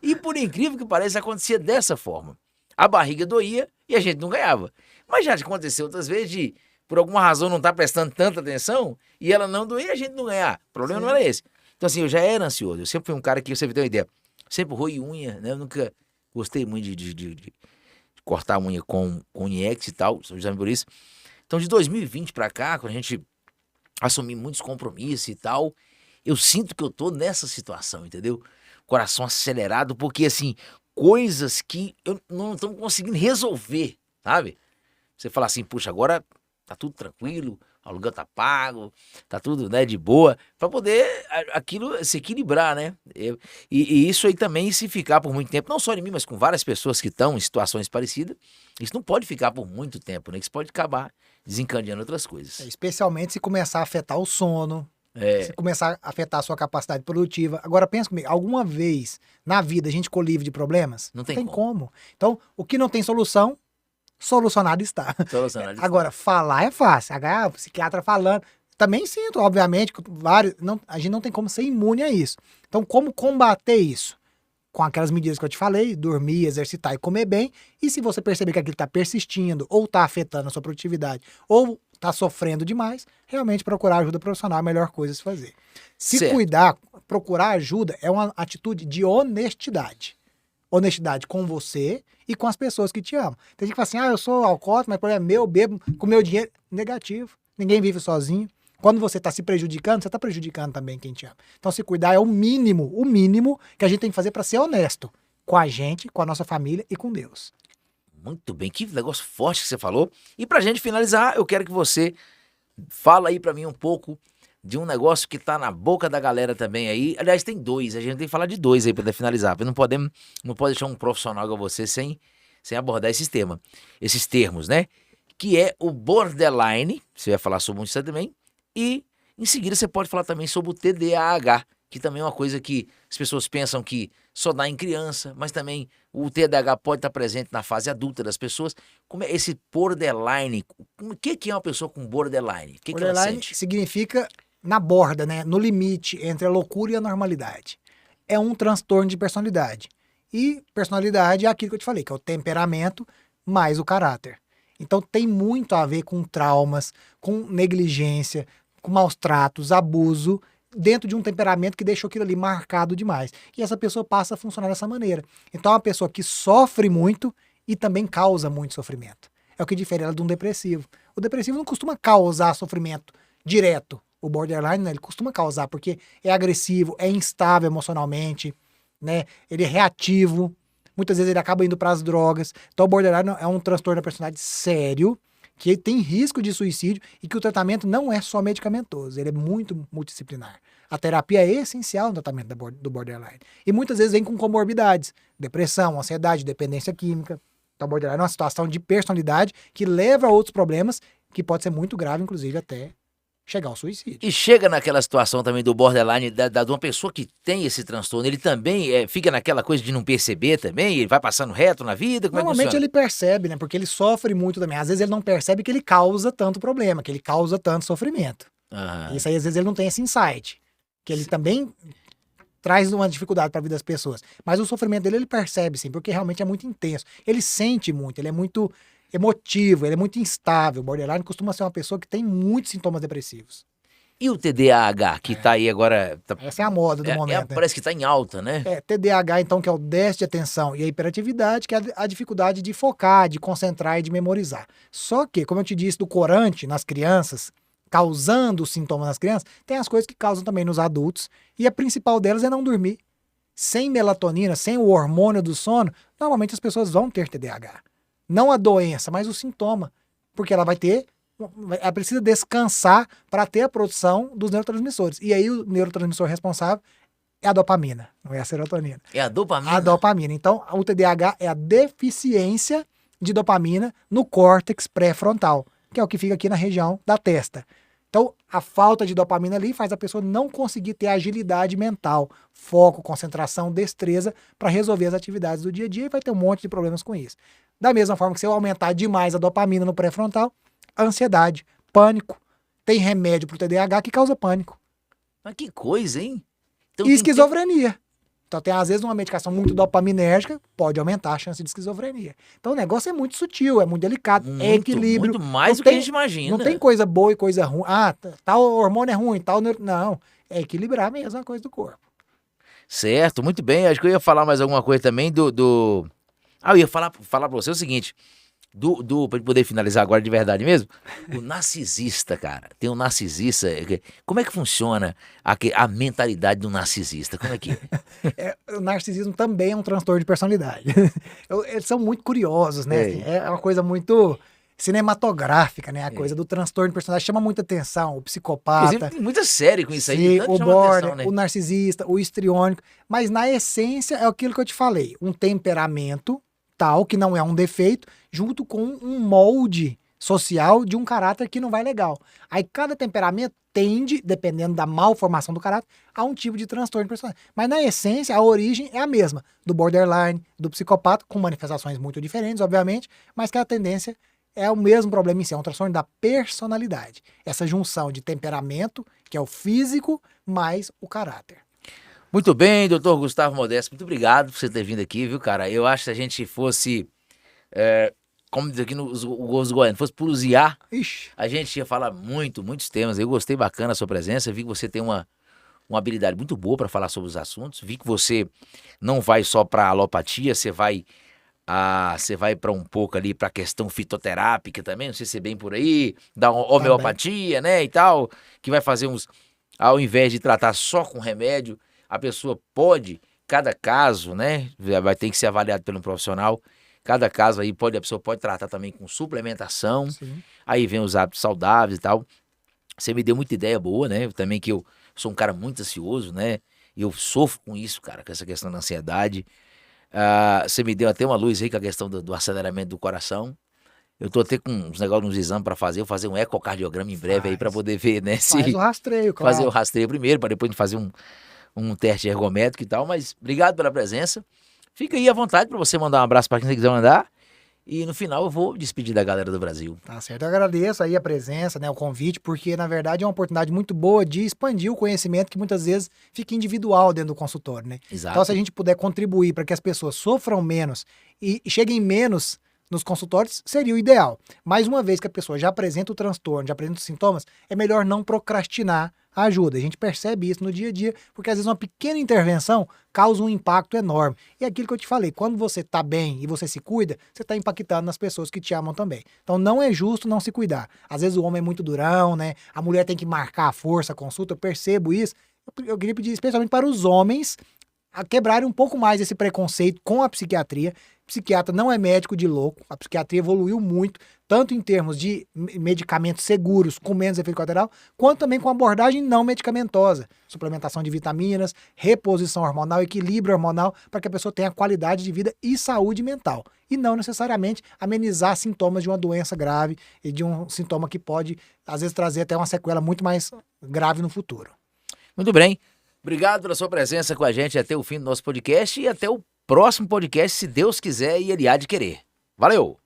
E por incrível que pareça, acontecia dessa forma. A barriga doía e a gente não ganhava. Mas já aconteceu outras vezes de, por alguma razão, não estar prestando tanta atenção e ela não doía e a gente não ganhar. O problema não era esse. Então, assim, eu já era ansioso. Eu sempre fui um cara que, você tem uma ideia, sempre roí unha, né? Eu nunca gostei muito de cortar a unha com Uniex e tal, justamente por isso. Então, de 2020 pra cá, quando a gente assumir muitos compromissos e tal, eu sinto que eu tô nessa situação, entendeu? Coração acelerado, porque assim, coisas que eu não tô conseguindo resolver, sabe? Você fala assim, puxa, agora tá tudo tranquilo, o aluguel tá pago, tá tudo, né, de boa, para poder aquilo se equilibrar, né? E isso aí também, se ficar por muito tempo, não só em mim, mas com várias pessoas que estão em situações parecidas, isso não pode ficar por muito tempo, né? Isso pode acabar desencadeando outras coisas. Especialmente se começar a afetar o sono, É, se começar a afetar a sua capacidade produtiva. Agora, pensa comigo, alguma vez na vida a gente ficou livre de problemas? Não tem como. Então, o que não tem solução, solucionado está. solucionar isso. Agora, falar é fácil. Agora, o psiquiatra falando. Também sinto, obviamente, que vários, a gente não tem como ser imune a isso. Então, como combater isso? Com aquelas medidas que eu te falei, dormir, exercitar e comer bem. E se você perceber que aquilo está persistindo, ou está afetando a sua produtividade, ou está sofrendo demais, realmente procurar ajuda profissional é a melhor coisa a se fazer. Se Certo. cuidar, procurar ajuda é uma atitude de honestidade. Honestidade com você e com as pessoas que te amam. Tem gente que fala assim, eu sou alcoólatra, mas o problema é meu, bebo com meu dinheiro. Negativo. Ninguém vive sozinho. Quando você está se prejudicando, você está prejudicando também quem te ama. Então, se cuidar é o mínimo que a gente tem que fazer para ser honesto com a gente, com a nossa família e com Deus. Muito bem, que negócio forte que você falou. E pra gente finalizar, eu quero que você fala aí pra mim um pouco de um negócio que tá na boca da galera também aí. Aliás, tem dois, a gente tem que falar de dois aí pra finalizar. Porque não pode deixar um profissional igual você sem abordar esses termos, né? Que é o borderline, você vai falar sobre isso também. E em seguida você pode falar também sobre o TDAH, que também é uma coisa que as pessoas pensam que só dá em criança, mas também o TDAH pode estar presente na fase adulta das pessoas. Como é esse borderline? O que é uma pessoa com borderline? O que ela Borderline sente? significa na borda, né? No limite entre a loucura e a normalidade. É um transtorno de personalidade. E personalidade é aquilo que eu te falei, que é o temperamento mais o caráter. Então tem muito a ver com traumas, com negligência, com maus tratos, abuso, dentro de um temperamento que deixou aquilo ali marcado demais. E essa pessoa passa a funcionar dessa maneira. Então é uma pessoa que sofre muito e também causa muito sofrimento. É o que difere ela de um depressivo. O depressivo não costuma causar sofrimento direto. O borderline, né, ele costuma causar, porque é agressivo, é instável emocionalmente, né? Ele é reativo. Muitas vezes ele acaba indo para as drogas. Então o borderline é um transtorno da personalidade sério, que tem risco de suicídio e que o tratamento não é só medicamentoso, ele é muito multidisciplinar. A terapia é essencial no tratamento do borderline. E muitas vezes vem com comorbidades, depressão, ansiedade, dependência química. Então o borderline é uma situação de personalidade que leva a outros problemas que pode ser muito grave, inclusive até chegar ao suicídio. E chega naquela situação também do borderline, de uma pessoa que tem esse transtorno, ele também fica naquela coisa de não perceber também, ele vai passando reto na vida, como Normalmente é que funciona? ele percebe, né? Porque ele sofre muito também. Às vezes ele não percebe que ele causa tanto problema, que ele causa tanto sofrimento. Aham. Isso aí, às vezes, ele não tem esse insight. Que ele também traz uma dificuldade para a vida das pessoas. Mas o sofrimento dele, ele percebe, sim, porque realmente é muito intenso. Ele sente muito, ele é muito emotivo, ele é muito instável. O borderline costuma ser uma pessoa que tem muitos sintomas depressivos. E o TDAH, que tá aí agora... Essa é a moda do momento, né? Parece que tá em alta, né? TDAH, então, que é o déficit de atenção, e a hiperatividade, que é a dificuldade de focar, de concentrar e de memorizar. Só que, como eu te disse, do corante nas crianças, causando sintomas nas crianças, tem as coisas que causam também nos adultos, e a principal delas é não dormir. Sem melatonina, sem o hormônio do sono, normalmente as pessoas vão ter TDAH. Não a doença, mas o sintoma. Porque ela ela precisa descansar para ter a produção dos neurotransmissores. E aí o neurotransmissor responsável é a dopamina, não é a serotonina. É a dopamina? A dopamina. Então, o TDAH é a deficiência de dopamina no córtex pré-frontal, que é o que fica aqui na região da testa. Então, a falta de dopamina ali faz a pessoa não conseguir ter agilidade mental, foco, concentração, destreza para resolver as atividades do dia a dia e vai ter um monte de problemas com isso. Da mesma forma que se eu aumentar demais a dopamina no pré-frontal, ansiedade, pânico. Tem remédio para o TDAH que causa pânico. Mas que coisa, hein? Então, E esquizofrenia. Então, tem, às vezes, uma medicação muito dopaminérgica pode aumentar a chance de esquizofrenia. Então, o negócio é muito sutil, é muito delicado, é equilíbrio. Muito mais do que a gente imagina. Não tem coisa boa e coisa ruim. Ah, tal hormônio é ruim, tal... Não, é equilibrar mesmo a coisa do corpo. Certo, muito bem. Acho que eu ia falar mais alguma coisa também eu ia falar pra você o seguinte... pra gente poder finalizar agora de verdade mesmo, o narcisista, cara, tem um narcisista, como é que funciona a mentalidade do narcisista, como é que é? O narcisismo também é um transtorno de personalidade. Eles são muito curiosos, né? Assim, é uma coisa muito cinematográfica, né? A coisa do transtorno de personalidade chama muita atenção. O psicopata. Inclusive, tem muita série com isso aí. Sim, Tanto o chama border, atenção, né? o narcisista, o histriônico. Mas na essência é aquilo que eu te falei. Um temperamento tal, que não é um defeito, junto com um molde social de um caráter que não vai legal. Aí cada temperamento tende, dependendo da malformação do caráter, a um tipo de transtorno de personalidade. Mas na essência, a origem é a mesma, do borderline, do psicopata, com manifestações muito diferentes, obviamente, mas que a tendência é o mesmo problema em si, é um transtorno da personalidade. Essa junção de temperamento, que é o físico, mais o caráter. Muito bem, doutor Gustavo Modesto, muito obrigado por você ter vindo aqui, viu, cara? Eu acho que se a gente fosse, como diz aqui os goianos, fosse puluziar, a gente ia falar muitos temas. Eu gostei bacana da sua presença, vi que você tem uma habilidade muito boa para falar sobre os assuntos, vi que você não vai só para alopatia, você vai para um pouco ali para a questão fitoterápica também, não sei se é bem por aí, da homeopatia, né, e tal, que vai fazer ao invés de tratar só com remédio, a pessoa pode, cada caso, né, vai ter que ser avaliado pelo profissional, cada caso aí a pessoa pode tratar também com suplementação. Sim. Aí vem os hábitos saudáveis e tal. Você me deu muita ideia boa, né, também que eu sou um cara muito ansioso, né, e eu sofro com isso, cara, com essa questão da ansiedade. Você me deu até uma luz aí com a questão do aceleramento do coração. Eu tô até com uns negócios, uns exames para fazer. Eu vou fazer um ecocardiograma em breve aí para poder ver, né? Faz o rastreio, claro. Fazer o rastreio primeiro, para depois fazer um teste ergométrico e tal. Mas obrigado pela presença. Fica aí à vontade para você mandar um abraço para quem você quiser mandar. E no final eu vou despedir da galera do Brasil. Tá certo, eu agradeço aí a presença, né, o convite, porque na verdade é uma oportunidade muito boa de expandir o conhecimento que muitas vezes fica individual dentro do consultório, né? Exato. Então se a gente puder contribuir para que as pessoas sofram menos e cheguem menos nos consultórios, seria o ideal. Mais uma vez que a pessoa já apresenta o transtorno, já apresenta os sintomas, é melhor não procrastinar a ajuda. A gente percebe isso no dia a dia, porque às vezes uma pequena intervenção causa um impacto enorme. E é aquilo que eu te falei, quando você está bem e você se cuida, você está impactando nas pessoas que te amam também. Então não é justo não se cuidar. Às vezes o homem é muito durão, né? A mulher tem que marcar a força, a consulta, eu percebo isso. Eu queria pedir especialmente para os homens a quebrarem um pouco mais esse preconceito com a psiquiatria. Psiquiatra não é médico de louco, a psiquiatria evoluiu muito, tanto em termos de medicamentos seguros, com menos efeito colateral, quanto também com abordagem não medicamentosa, suplementação de vitaminas, reposição hormonal, equilíbrio hormonal, para que a pessoa tenha qualidade de vida e saúde mental, e não necessariamente amenizar sintomas de uma doença grave e de um sintoma que pode, às vezes, trazer até uma sequela muito mais grave no futuro. Muito bem. Obrigado pela sua presença com a gente até o fim do nosso podcast e até o próximo podcast, se Deus quiser e Ele há de querer. Valeu!